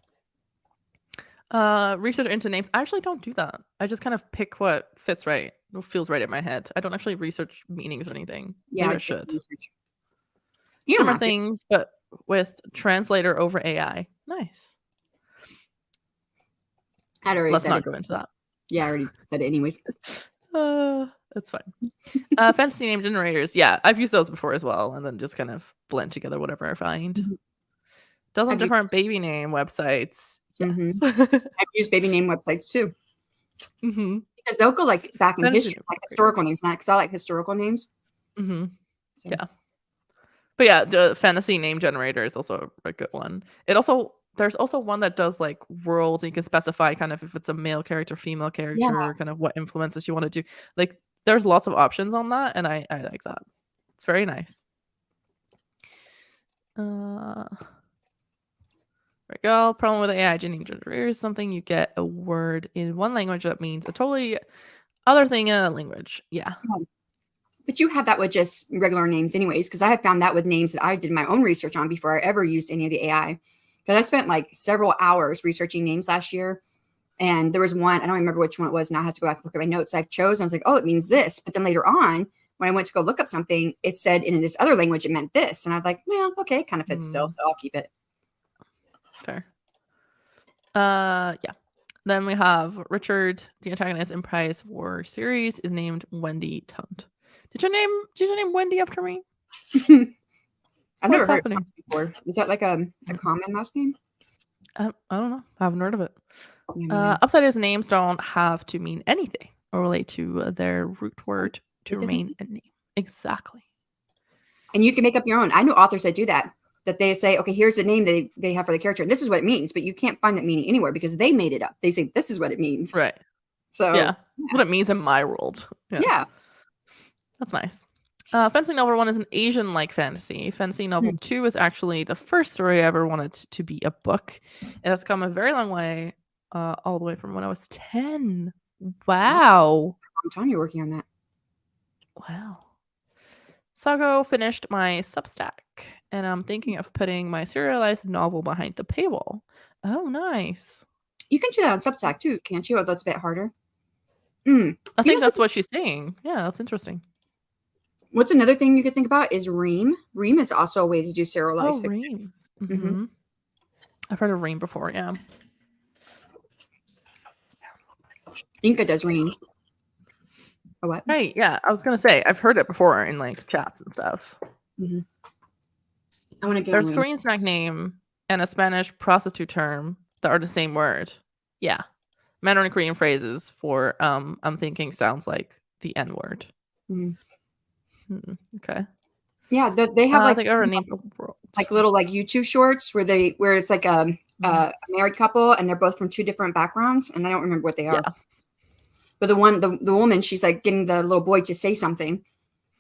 Research into names. I actually don't do that. I just kind of pick what fits right, what feels right in my head. I don't actually research meanings or anything. Yeah, Maybe I I did should. research. You don't Similar have to. things, but with translator over AI. Nice. I'd already Let's said not it. go into that. Yeah, I already said it anyways. That's fine. Fantasy name generators. Yeah, I've used those before as well, and then just kind of blend together whatever I find. Mhm. Dozen Have you- different baby name websites. Yes. I've used baby name websites too. Mm-hmm. Because they'll go like back in Fantasy history, name like generators. historical names, because I like historical names. Mm-hmm. So. Yeah. But yeah, the fantasy name generator is also a good one. There's also one that does like worlds, and you can specify kind of if it's a male character, female character, kind of what influences you want to do. Like there's lots of options on that, and I like that. It's very nice. There we go. Problem with AI name generator is something you get a word in one language that means a totally other thing in another language. Yeah. But you have that with just regular names anyways, because I had found that with names that I did my own research on before I ever used any of the AI. Because I spent like several hours researching names last year. And there was one, I don't remember which one it was, and I had to go back and look at my notes I chose. And I was like, oh, it means this. But then later on, when I went to go look up something, it said in this other language it meant this. And I was like, well, okay, it kind of fits still, so I'll keep it. Fair. Yeah. Then we have Richard, the antagonist in Prize War series, is named Wendy Tunt. Did you name Wendy after me? I've never heard of it before. Is that like a common last name? I don't know. I haven't heard of it. Yeah, Upside is names don't have to mean anything or relate to their root word to remain a name. Exactly. And you can make up your own. I know authors that do that. That they say, okay, here's the name they have for the character. And this is what it means, but you can't find that meaning anywhere because they made it up. They say this is what it means. Right. So yeah. What it means in my world. Yeah. That's nice. Fantasy novel 1 is an Asian-like fantasy. Fantasy novel 2 is actually the first story I ever wanted to be a book. It has come a very long way, all the way from when I was 10. Wow. I'm telling you, working on that. Wow. Sago finished my Substack, and I'm thinking of putting my serialized novel behind the paywall. Oh, nice. You can do that on Substack too, can't you? Although it's a bit harder. I think that's what she's saying. Yeah, that's interesting. What's another thing you could think about is Ream. Ream is also a way to do serialized fiction. Ream. I've heard of Ream before, yeah. Inca does Ream. Oh, what? Right, yeah. I was going to say, I've heard it before in like chats and stuff. I want to get There's a Korean snack name and a Spanish prostitute term that are the same word. Yeah. Mandarin and Korean phrases for I'm thinking sounds like the N word. Okay. Yeah, they have like, I think I already named the world. Like little like YouTube shorts where it's like a married couple and they're both from two different backgrounds, and I don't remember what they are. Yeah. But the woman, she's like getting the little boy to say something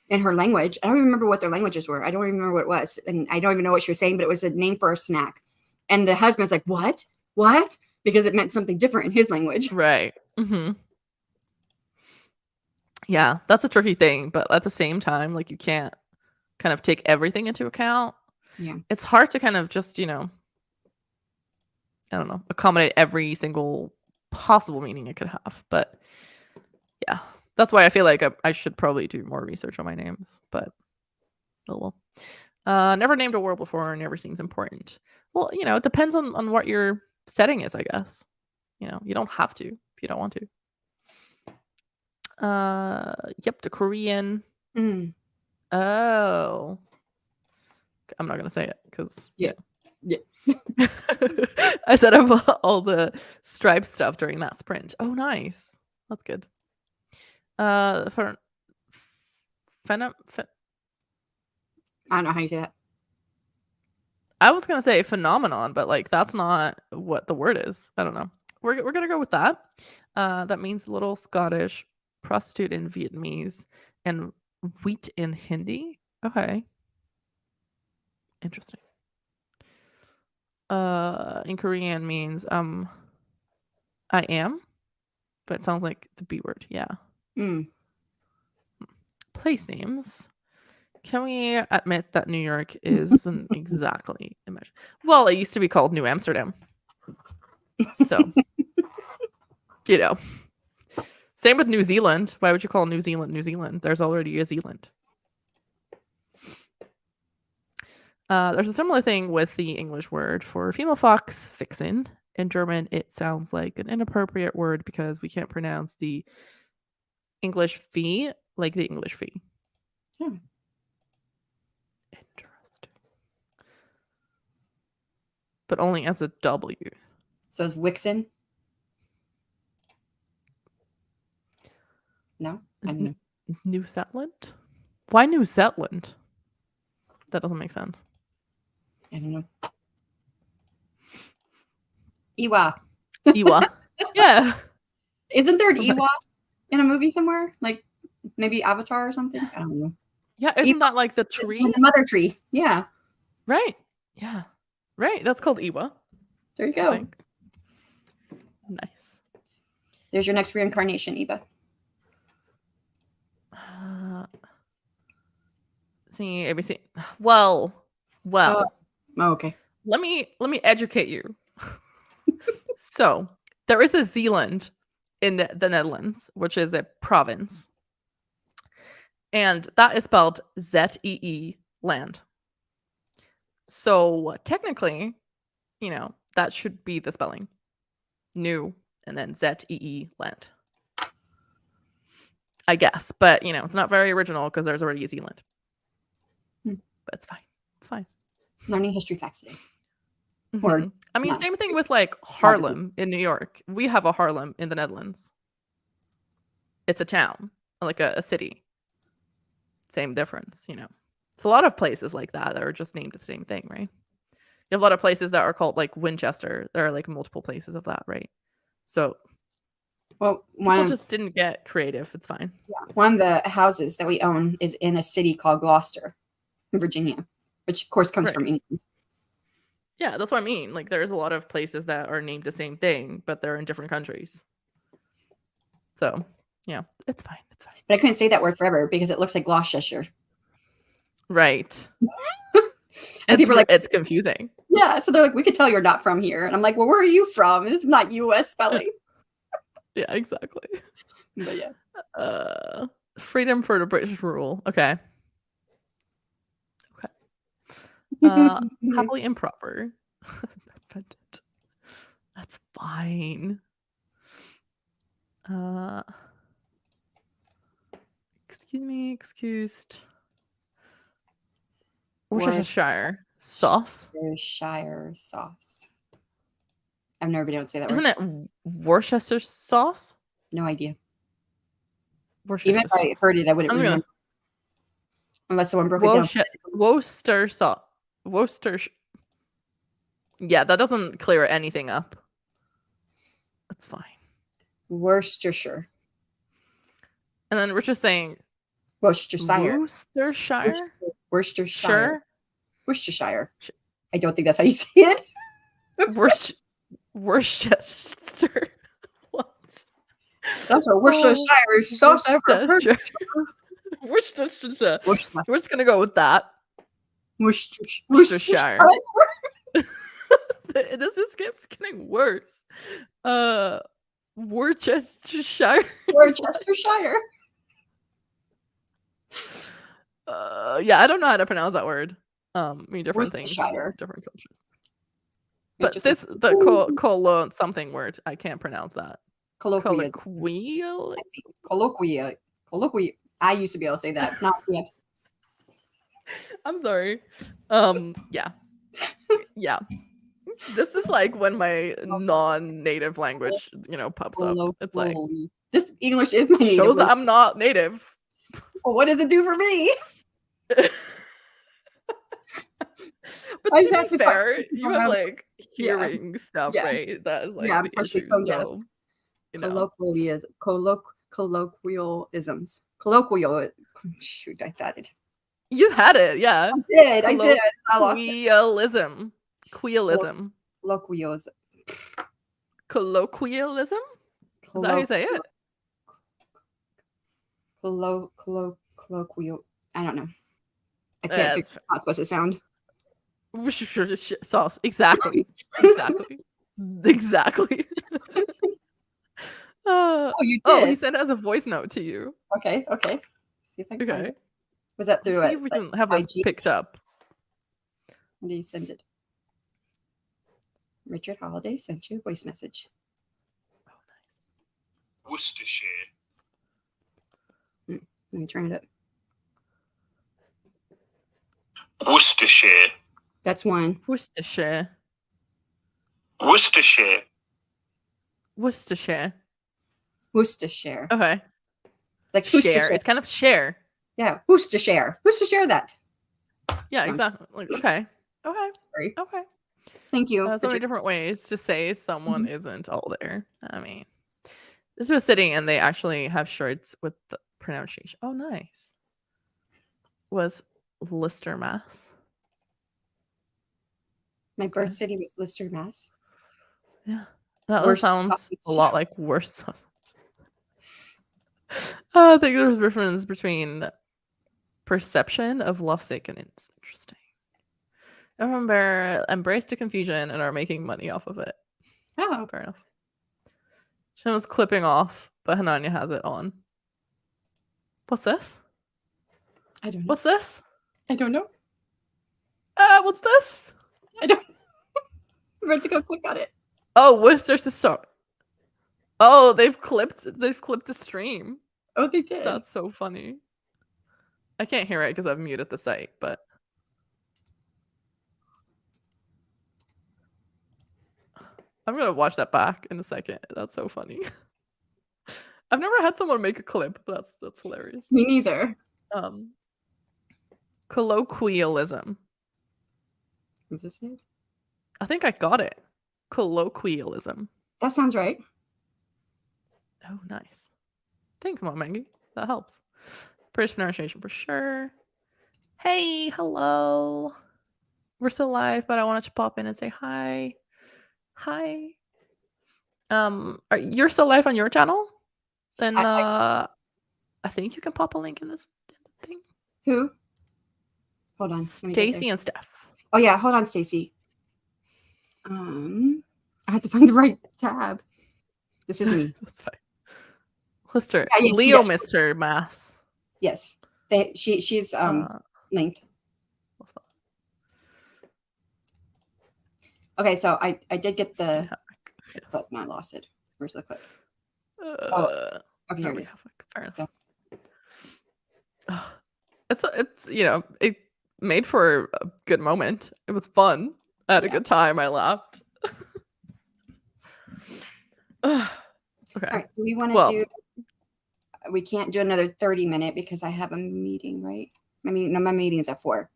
in her language. I don't even remember what their languages were. I don't even remember what it was, and I don't even know what she was saying. But it was a name for a snack, and the husband's like, "What? What?" Because it meant something different in his language. Right. Yeah, that's a tricky thing, but at the same time, like you can't kind of take everything into account. Yeah. It's hard to kind of just, I don't know, accommodate every single possible meaning it could have. But yeah, that's why I feel like I should probably do more research on my names. But oh well. Never named a world before, never seems important. Well, it depends on what your setting is, I guess. You don't have to if you don't want to. Yep, the Korean. Oh. I'm not gonna say it because yeah. I set up all the Stripe stuff during that sprint. Oh, nice. That's good. For I don't know how you say that. I was gonna say phenomenon, but like that's not what the word is. I don't know. We're gonna go with that. That means little Scottish, prostitute in Vietnamese, and wheat in Hindi. Okay. Interesting. In Korean means I am, but it sounds like the B word. Yeah. Place names. Can we admit that New York isn't exactly imagine? Well, it used to be called New Amsterdam. So you know. Same with New Zealand. Why would you call New Zealand New Zealand? There's already a Zealand. There's a similar thing with the English word for female fox, vixen. In German, it sounds like an inappropriate word because we can't pronounce the English V like the English V. Interesting. But only as a W. So is Wixen? No? I don't know. New Zetland? Why New Zetland? That doesn't make sense. I don't know. Iwa. Iwa. Yeah. Isn't there an Iwa in a movie somewhere? Like maybe Avatar or something? I don't know. Yeah, isn't that like the tree? The mother tree. Yeah. Right. Yeah. Right. That's called Iwa. There you go. Nice. There's your next reincarnation, Eva. See, ABC. Well. Oh, okay. Let me educate you. So there is a Zeeland in the Netherlands, which is a province, and that is spelled ZEE land. So technically, you know, that should be the spelling. New and then ZEE land. I guess, but you know, it's not very original because there's already a Zealand. But it's fine. It's fine. Learning history facts today. Mm-hmm. I mean, same thing with like Harlem in New York. We have a Harlem in the Netherlands. It's a town, like a city. Same difference, you know. It's a lot of places like that are just named the same thing, right? You have a lot of places that are called like Winchester. There are like multiple places of that, right? So, well, people just didn't get creative. It's fine. Yeah, one of the houses that we own is in a city called Gloucester, Virginia, which of course comes from England. Yeah, that's what I mean. Like, there's a lot of places that are named the same thing, but they're in different countries. So, yeah, it's fine. It's fine. But I couldn't say that word forever because it looks like Gloucestershire. Right. And people are like, it's confusing. Yeah, so they're like, we could tell you're not from here. And I'm like, well, where are you from? This is not U.S. spelling. Yeah, exactly. But yeah. Freedom for the British rule. Okay. Happily improper. That's fine. Excused. Worcestershire sauce. Worcestershire sauce. I've never been able to say that Isn't word. it Worcester sauce? No idea. Even if I heard it, I wouldn't remember. Unless someone broke it down. Worcester sauce. Yeah, that doesn't clear anything up. That's fine. Worcestershire. And then we're just saying Worcestershire. Worcestershire. Worcestershire. I don't think that's how you say it. Worcester. What? That's a Worcestershire sauce ever. Worcestershire. We're just gonna go with that. Worcestershire. This just keeps getting worse. Worcestershire. Worcestershire. Yeah, I don't know how to pronounce that word. I mean, different things, different cultures. But this the colon something word, I can't pronounce that. Colloquial. I used to be able to say that. Not yet. I'm sorry. Yeah. This is like when my non-native language, pops up. It's like this English is my native. Shows that I'm not native. Well, what does it do for me? But to be fair, you have like hearing stuff, right? That is like the issue. So, colloquialisms. Shoot, I got it. You had it, yeah. I did. I lost it. Colloquialism. Colloquialism? Is that how you say it? Colloquial. I don't know. I can't figure out how it's supposed to sound. Sauce. Exactly. you Oh, he did. sent it as a voice note to you. Okay. See if I can find Okay. it. Was that Let's through see it? if we Like can have this IG? picked up. When did you send it? Richard Holiday sent you a voice message. Oh, nice. Worcestershire. Let me turn it up. Worcestershire. That's one. Worcestershire. Worcestershire. Worcestershire. Worcestershire. Okay. Like Share. Worcestershire. It's kind of share. Yeah, Worcestershire. Worcestershire that. Yeah, No, exactly. Like, okay. Okay. sorry. Okay. Thank you. So many Richard. different ways to say someone isn't all there. I mean, this was sitting and they actually have shirts with the pronunciation. Oh, nice. Was Lister, Mass. My birth city was Lister, Mass. Yeah. That Worst sounds sausage. a lot like worse. I think there's a difference between perception of lovesick and it's interesting. I remember embrace the confusion and are making money off of it. Oh, Fair enough. Shem was clipping off, but Hananya has it on. What's this? I don't know. What's this? I don't know. What's this? I don't. I'm about to go click on it. Oh, Worcestershire. Oh, they've clipped the stream. Oh, they did. That's so funny. I can't hear it because I've muted the site, but I'm gonna watch that back in a second. That's so funny. I've never had someone make a clip, but that's hilarious. Me neither. Colloquialism. Is this it? I think I got it. Colloquialism. That sounds right. Oh, nice. Thanks, Mom Maggie. That helps. British pronunciation for sure. Hey, hello. We're still live, but I wanted to pop in and say hi. Hi. You're still live on your channel? Then I think you can pop a link in this thing. Who? Hold on. Stacy and Steph. Oh yeah, hold on, Stacy. I have to find the right tab. This is me. That's fine. Lister. Yeah, Leo, yes. Mr. Mass. Yes. She's linked. Okay, so I did get the clip. No, I lost it. Where's the clip? Okay, here it is. Fair enough. It's it made for a good moment. It was fun. I had a good time. I laughed. Okay. All right. Do we want to do? We can't do another 30-minute because I have a meeting, right? I mean, no, my meeting is at 4.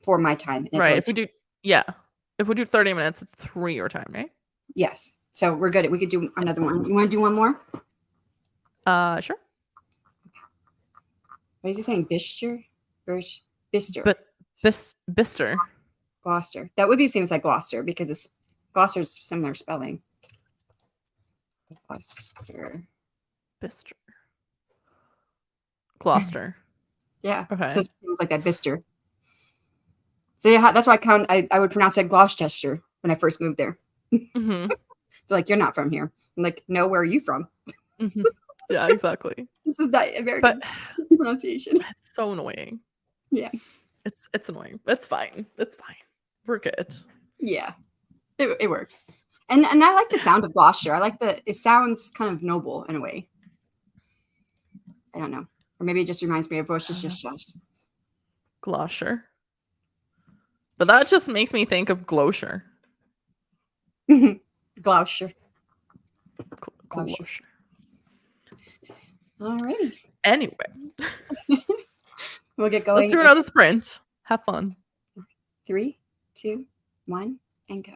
For my time. Right. If we do 30 minutes, it's 3 your time, right? Yes. So we're good. We could do another one. You want to do one more? Sure. What is he saying? Bister? Bister. But Bister. Gloucester. That would be the same as like Gloucester because Gloucester's similar spelling. Gloucester. Bister. Gloucester. Yeah. Okay. So it seems like that Bister. So yeah, that's why I would pronounce it Gloucester when I first moved there. Mm-hmm. They're like, you're not from here. I'm like, no, where are you from? Mm-hmm. Yeah, exactly. This is that American pronunciation. It's so annoying. Yeah. It's annoying. It's fine. It's fine. We're good. Yeah. It works. And I like the sound of Gloucester. I like it sounds kind of noble in a way. I don't know. Or maybe it just reminds me of Worcestershire. Gloucester. But that just makes me think of Gloucester. Gloucester. Gloucester. Alrighty. Anyway. We'll get going. Let's do another sprint. Have fun. 3, 2, 1, and go.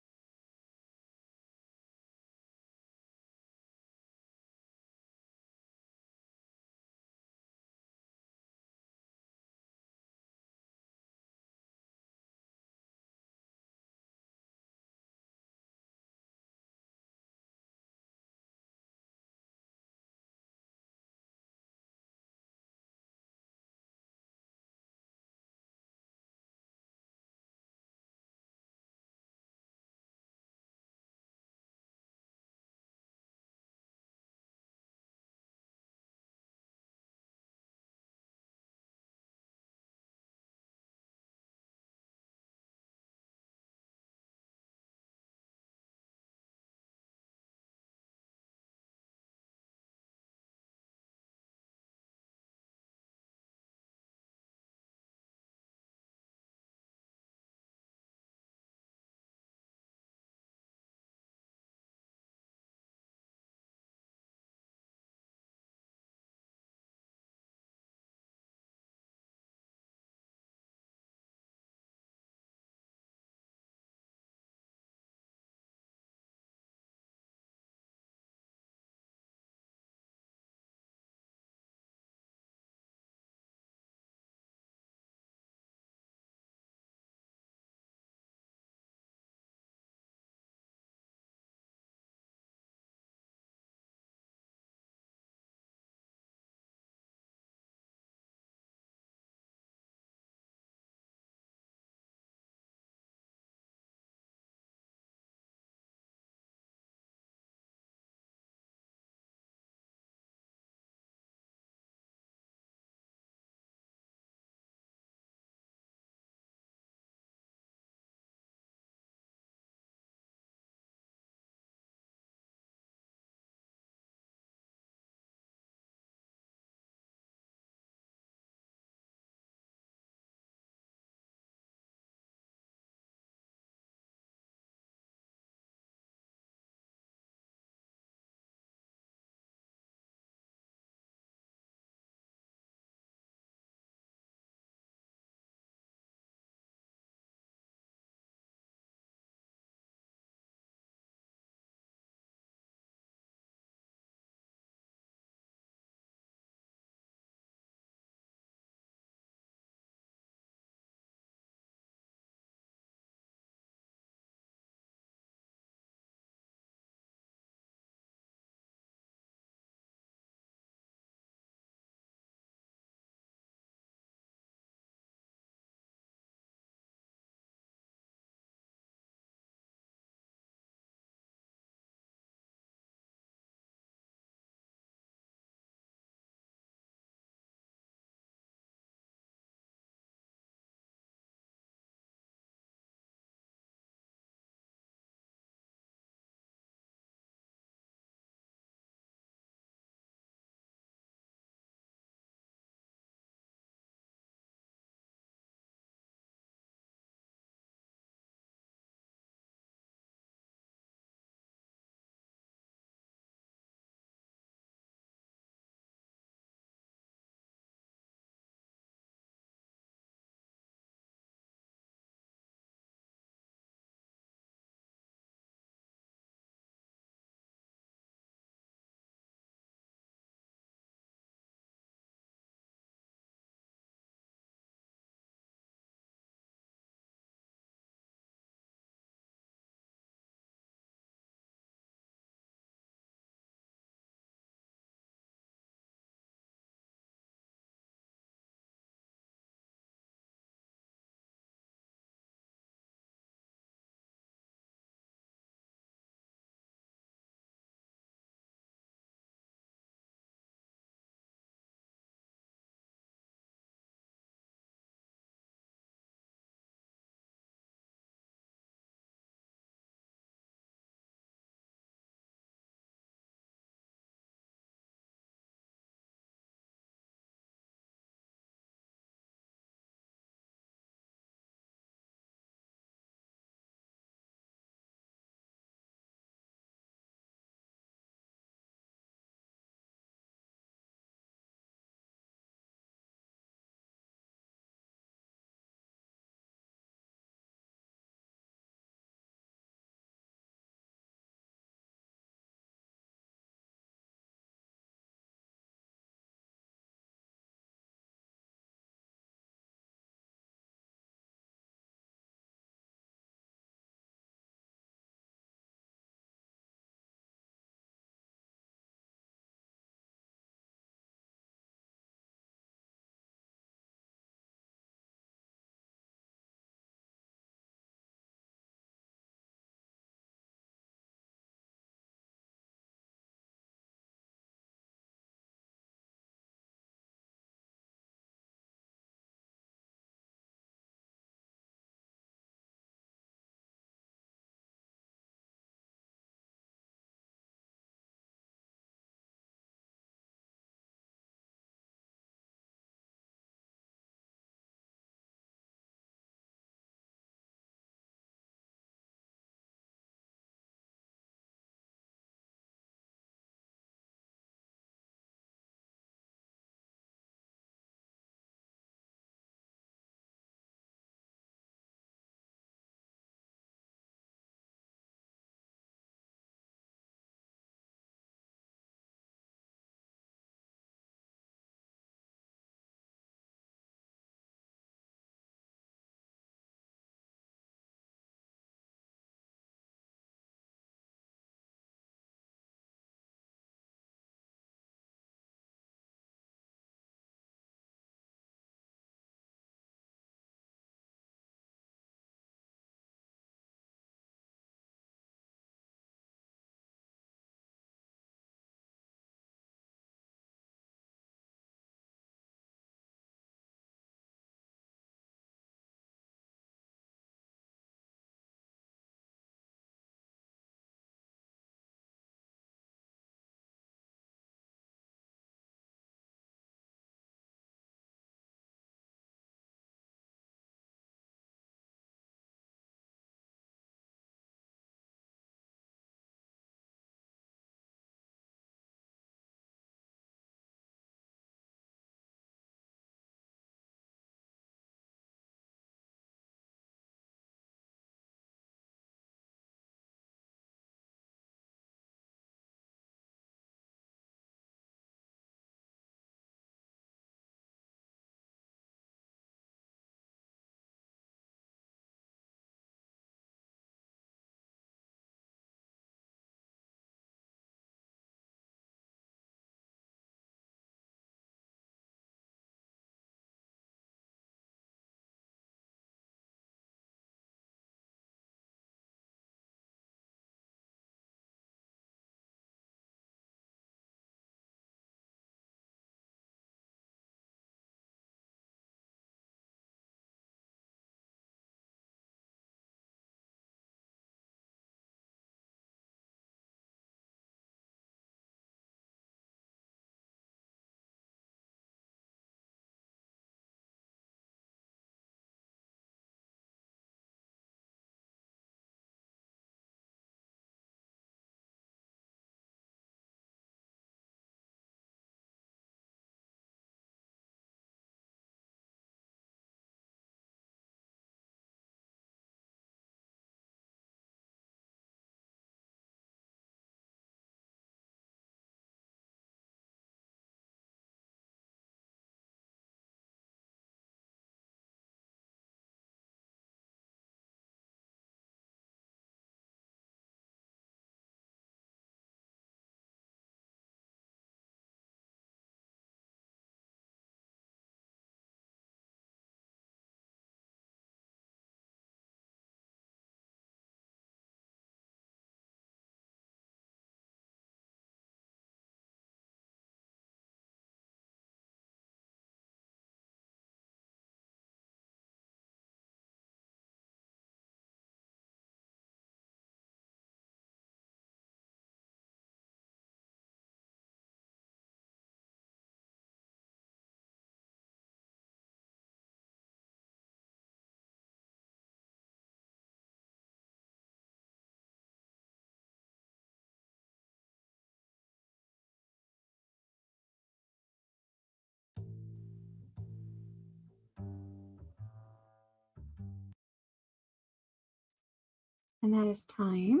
And that is time.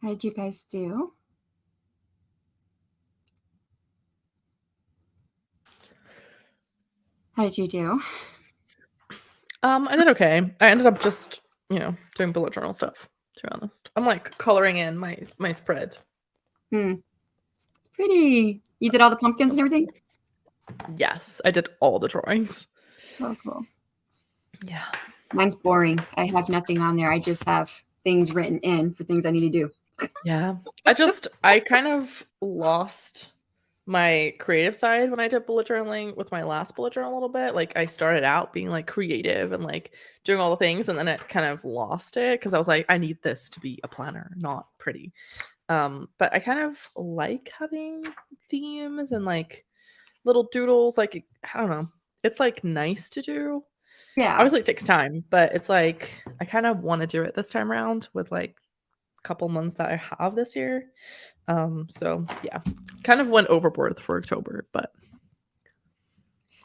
How did you guys do? How did you do? I did okay. I ended up just, doing bullet journal stuff, to be honest. I'm like coloring in my spread. Pretty. You did all the pumpkins and everything? Yes, I did all the drawings. Oh, cool. Yeah. Mine's boring. I have nothing on there. I just have things written in for things I need to do. Yeah. I kind of lost my creative side when I did bullet journaling with my last bullet journal a little bit. Like I started out being like creative and like doing all the things, and then it kind of lost it because I was like, I need this to be a planner, not pretty. But I kind of like having themes and like little doodles. Like, I don't know. It's like nice to do. Yeah. Obviously it takes time, but it's like I kind of want to do it this time around with like a couple months that I have this year. So yeah, kind of went overboard for October, but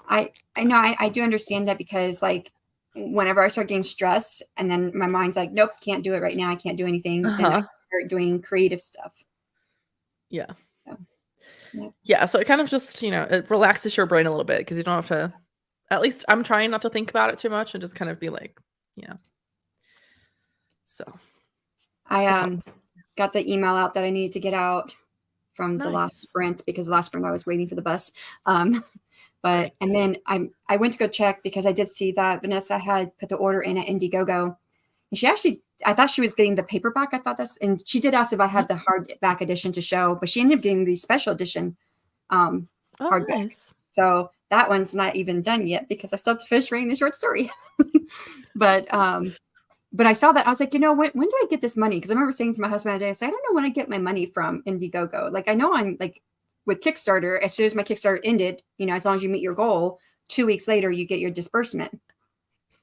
I know I do understand that, because like whenever I start getting stressed and then my mind's like, nope, can't do it right now, I can't do anything, then I start doing creative stuff. Yeah. So, yeah. Yeah, so it kind of just, it relaxes your brain a little bit because you don't have to, at least I'm trying not to think about it too much and just kind of be like, so I got the email out that I needed to get out from the last sprint, because the last sprint I was waiting for the bus. But and then I went to go check, because I did see that Vanessa had put the order in at Indiegogo, and she actually, I thought she was getting the paperback. I thought that's, and she did ask if I had the hardback edition to show, but she ended up getting the special edition hardback. Nice. So that one's not even done yet, because I still have to finish reading the short story. But I saw that, I was like, when do I get this money? Because I remember saying to my husband today, I said, I don't know when I get my money from Indiegogo. Like, I know I'm like with Kickstarter, as soon as my Kickstarter ended, as long as you meet your goal, 2 weeks later, you get your disbursement.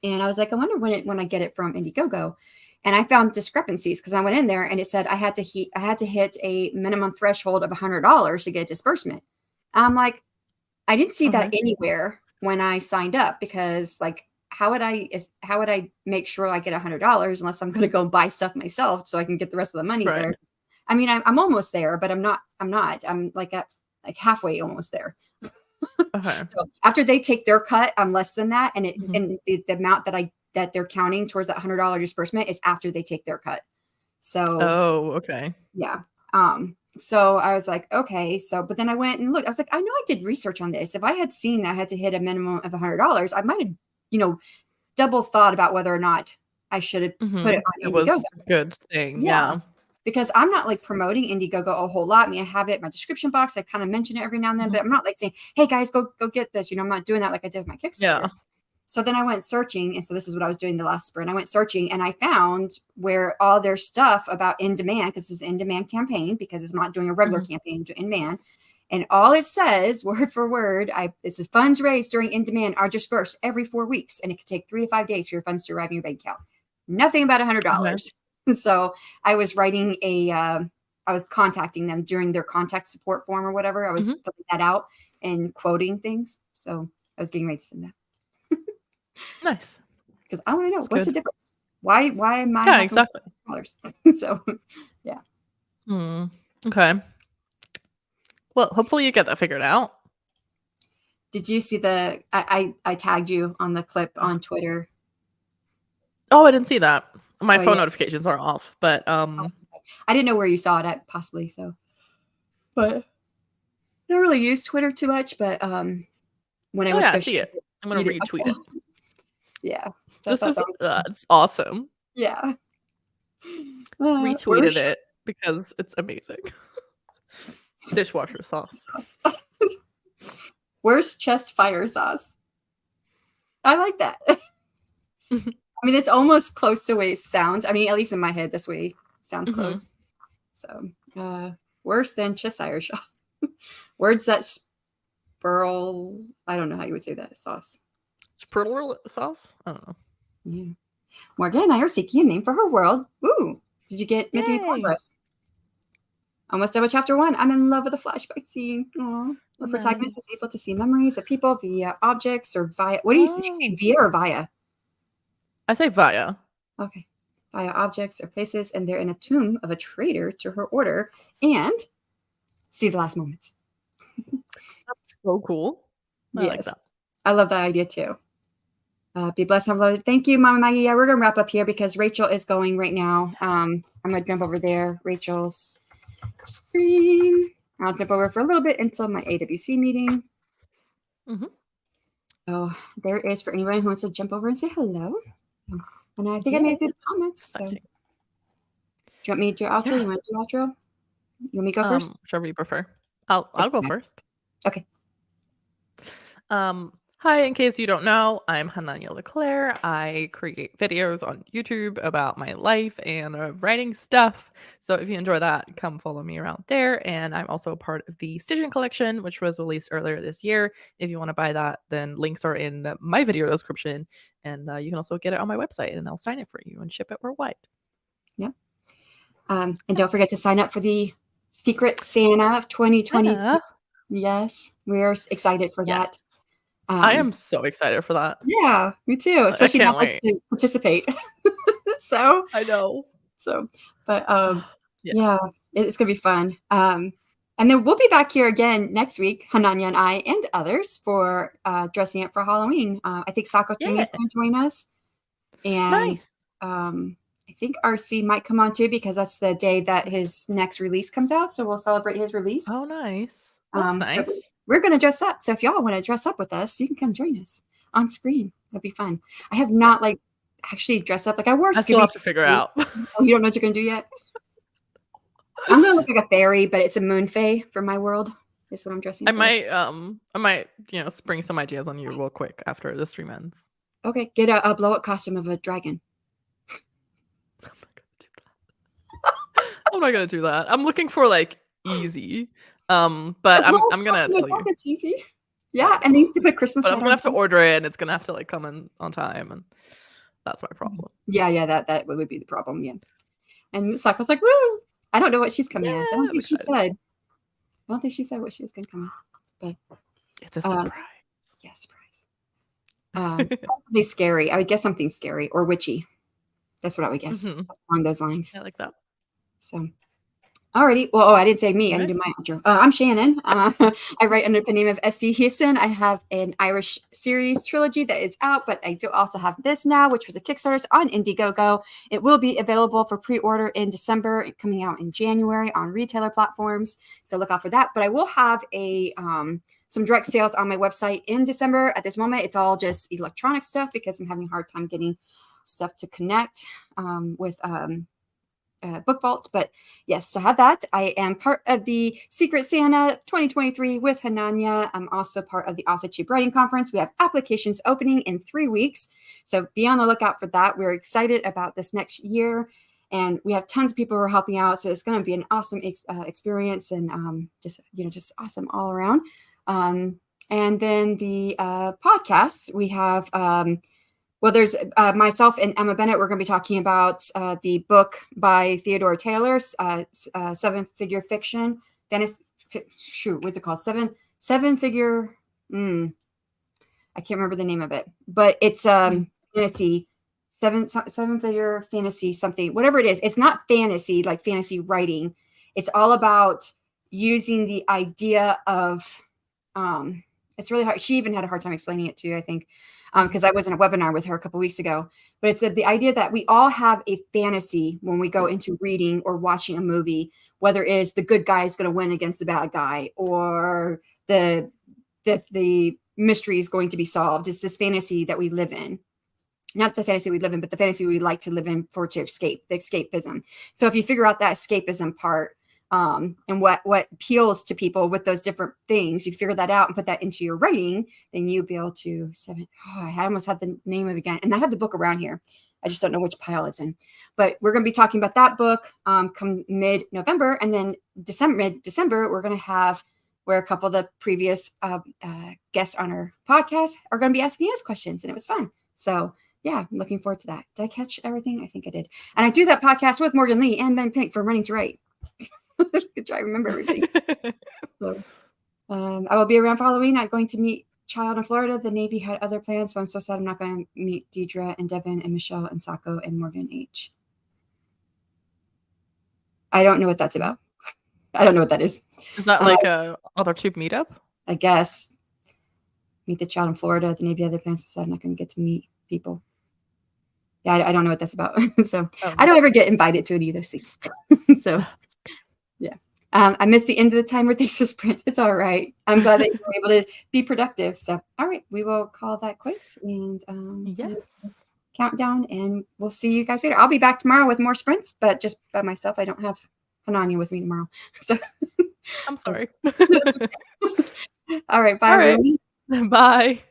And I was like, I wonder when I get it from Indiegogo. And I found discrepancies, because I went in there and it said I had to hit a minimum threshold of $100 to get a disbursement. I'm like, I didn't see that anywhere when I signed up, because like, how would I make sure I get $100 unless I'm going to go and buy stuff myself so I can get the rest of the money there? I mean, I'm almost there, but I'm not. I'm like at halfway almost there. So after they take their cut, I'm less than that, and and the amount that they're counting towards that $100 disbursement is after they take their cut. So yeah. So I was like, okay. So, but then I went and looked. I was like, I know I did research on this. If I had seen I had to hit a minimum of $100, I might have, double thought about whether or not I should have put it on Indiegogo. It was a good thing. Yeah. Because I'm not like promoting Indiegogo a whole lot. I mean, I have it in my description box. I kind of mention it every now and then, but I'm not like saying, hey guys, go get this. I'm not doing that like I did with my Kickstarter. Yeah. So then I went searching. And so this is what I was doing the last sprint. I went searching and I found where all their stuff about in demand, because it's an in-demand campaign, because it's not doing a regular campaign, in demand. And all it says, word for word, this is funds raised during in demand are dispersed every 4 weeks. And it could take 3 to 5 days for your funds to arrive in your bank account. Nothing about $100. So I was writing I was contacting them during their contact support form or whatever. I was filling that out and quoting things. So I was getting ready to send that. Nice. Because I want to know, what's the difference? Why am I exactly $100? So yeah. Okay. Well, hopefully you get that figured out. Did you see I tagged you on the clip on Twitter? Oh, I didn't see that. My phone notifications are off, but I didn't know where you saw it at, possibly. So, but I don't really use Twitter too much. But when I went to see it, I'm gonna retweet it. Yeah, it's awesome. Yeah, retweeted it because it's amazing. Dishwasher sauce. Worst chest fire sauce. I like that. I mean, it's almost close to the way it sounds. I mean, at least in my head, this way it sounds close. So, worse than Cheshire sauce. Words that spurl. I don't know how you would say that sauce. Spurl sauce? I don't know. Yeah. Morgan and I are seeking a name for her world. Ooh. Did you make any progress? Almost done with chapter 1. I'm in love with the flashback scene. Aww. The protagonist is able to see memories of people via objects or via. What do you say? Via or via? I say via. Okay. Via objects or places, and they're in a tomb of a traitor to her order, and see the last moments. That's so cool. I like that. I love that idea too. Be blessed and loved. Thank you, Mama Maggie. Yeah, we're gonna wrap up here because Rachel is going right now. I'm gonna jump over there, Rachel's screen. I'll jump over for a little bit until my AWC meeting. Mm-hmm. So there is for anyone who wants to jump over and say hello. And I think I made it through the comments. So. Do you want me to do outro? Yeah. You want to do outro? You want me to go first? Whichever you prefer. I'll go first. Okay. Hi, in case you don't know, I'm Hananya LeClaire. I create videos on YouTube about my life and writing stuff. So if you enjoy that, come follow me around there. And I'm also a part of the STYGIAN collection, which was released earlier this year. If you want to buy that, then links are in my video description. And you can also get it on my website, and I'll sign it for you and ship it worldwide. Yeah. And don't forget to sign up for the Secret Santa of 2022. Yes, we're excited for that. I am so excited for that. Yeah, me too. Especially now I get to participate. So I know. So, but yeah, it's gonna be fun. And then we'll be back here again next week, Hananya and I and others, for dressing up for Halloween. I think Sako Tumi is going to join us, and nice. I think RC might come on too because that's the day that his next release comes out. So we'll celebrate his release. Oh, nice. That's nice. We're going to dress up. So if y'all want to dress up with us, you can come join us on screen. That'd be fun. I have not actually dressed up. I wore Scooby. I still have to figure out. Oh, you don't know what you're going to do yet? I'm going to look like a fairy, but it's a moon fae for my world. Is what I'm dressing. I might, spring some ideas on you real quick after the stream ends. Okay. Get a blow up costume of a dragon. I'm not gonna do that. I'm looking for easy. But I'm gonna tell you. It's easy. Yeah, and then you have to put Christmas. But I'm gonna have to order it, and it's gonna have to come in on time, and that's my problem. Yeah, that would be the problem. Yeah, and Sako's like, woo! I don't know what she's coming as. I don't think she said. I don't think she said what she was gonna come as, but it's a surprise. Yeah, surprise. Probably scary. I would guess something scary or witchy. That's what I would guess along those lines. I like that. So, alrighty. Well, I didn't say me. I didn't do my outro. I'm Shannon. I write under the name of SC Houston. I have an Irish series trilogy that is out, but I do also have this now, which was a Kickstarter on Indiegogo. It will be available for pre-order in December, coming out in January on retailer platforms. So look out for that. But I will have some direct sales on my website in December. At this moment, it's all just electronic stuff because I'm having a hard time getting stuff to connect with Book Vault. But yes, so I have that. I am part of the Secret Santa 2023 with Hananya. I'm also part of the Authortubers Writing Conference. We have applications opening in 3 weeks, so be on the lookout for that. We're excited about this next year, and we have tons of people who are helping out, so it's going to be an awesome experience, and just awesome all around. And then the podcasts, we have there's myself and Emma Bennett. We're going to be talking about the book by Theodore Taylor, seven-figure fiction. Fantasy, what's it called? Seven-figure. I can't remember the name of it, but it's fantasy. Seven-figure fantasy something. Whatever it is, it's not fantasy like fantasy writing. It's all about using the idea of. It's really hard. She even had a hard time explaining it too, I think. Because I was in a webinar with her a couple weeks ago, but it said the idea that we all have a fantasy when we go into reading or watching a movie, whether it is the good guy is going to win against the bad guy, or the mystery is going to be solved. It's this fantasy that we live in. Not the fantasy we live in, but the fantasy we like to live in to escape, the escapism. So if you figure out that escapism part, and what appeals to people with those different things, you figure that out and put that into your writing, then you'll be able to I almost had the name of it again. And I have the book around here. I just don't know which pile it's in. But we're going to be talking about that book come mid-November. And then mid-December, we're going to have where a couple of the previous guests on our podcast are going to be asking us questions. And it was fun. So yeah, I'm looking forward to that. Did I catch everything? I think I did. And I do that podcast with Morgan Lee and Ben Pink from Running to Write. Good try, remember everything. So, I will be around for Halloween. I'm going to meet child in Florida. The Navy had other plans, but I'm so sad I'm not going to meet Deidre and Devin and Michelle and Sako and Morgan H. I don't know what that's about. I don't know what that is. Is that like a Authortube meetup? I guess. Meet the child in Florida. The Navy had other plans, so sad I'm not going to get to meet people. Yeah, I don't know what that's about. So I don't ever get invited to any of those things. So yeah. I missed the end of the timer. Thanks for sprints. It's all right. I'm glad that you were able to be productive. So all right, we will call that quits and yes. Countdown, and we'll see you guys later. I'll be back tomorrow with more sprints, but just by myself. I don't have Hananya with me tomorrow. So I'm sorry. all right, bye. All right. Bye.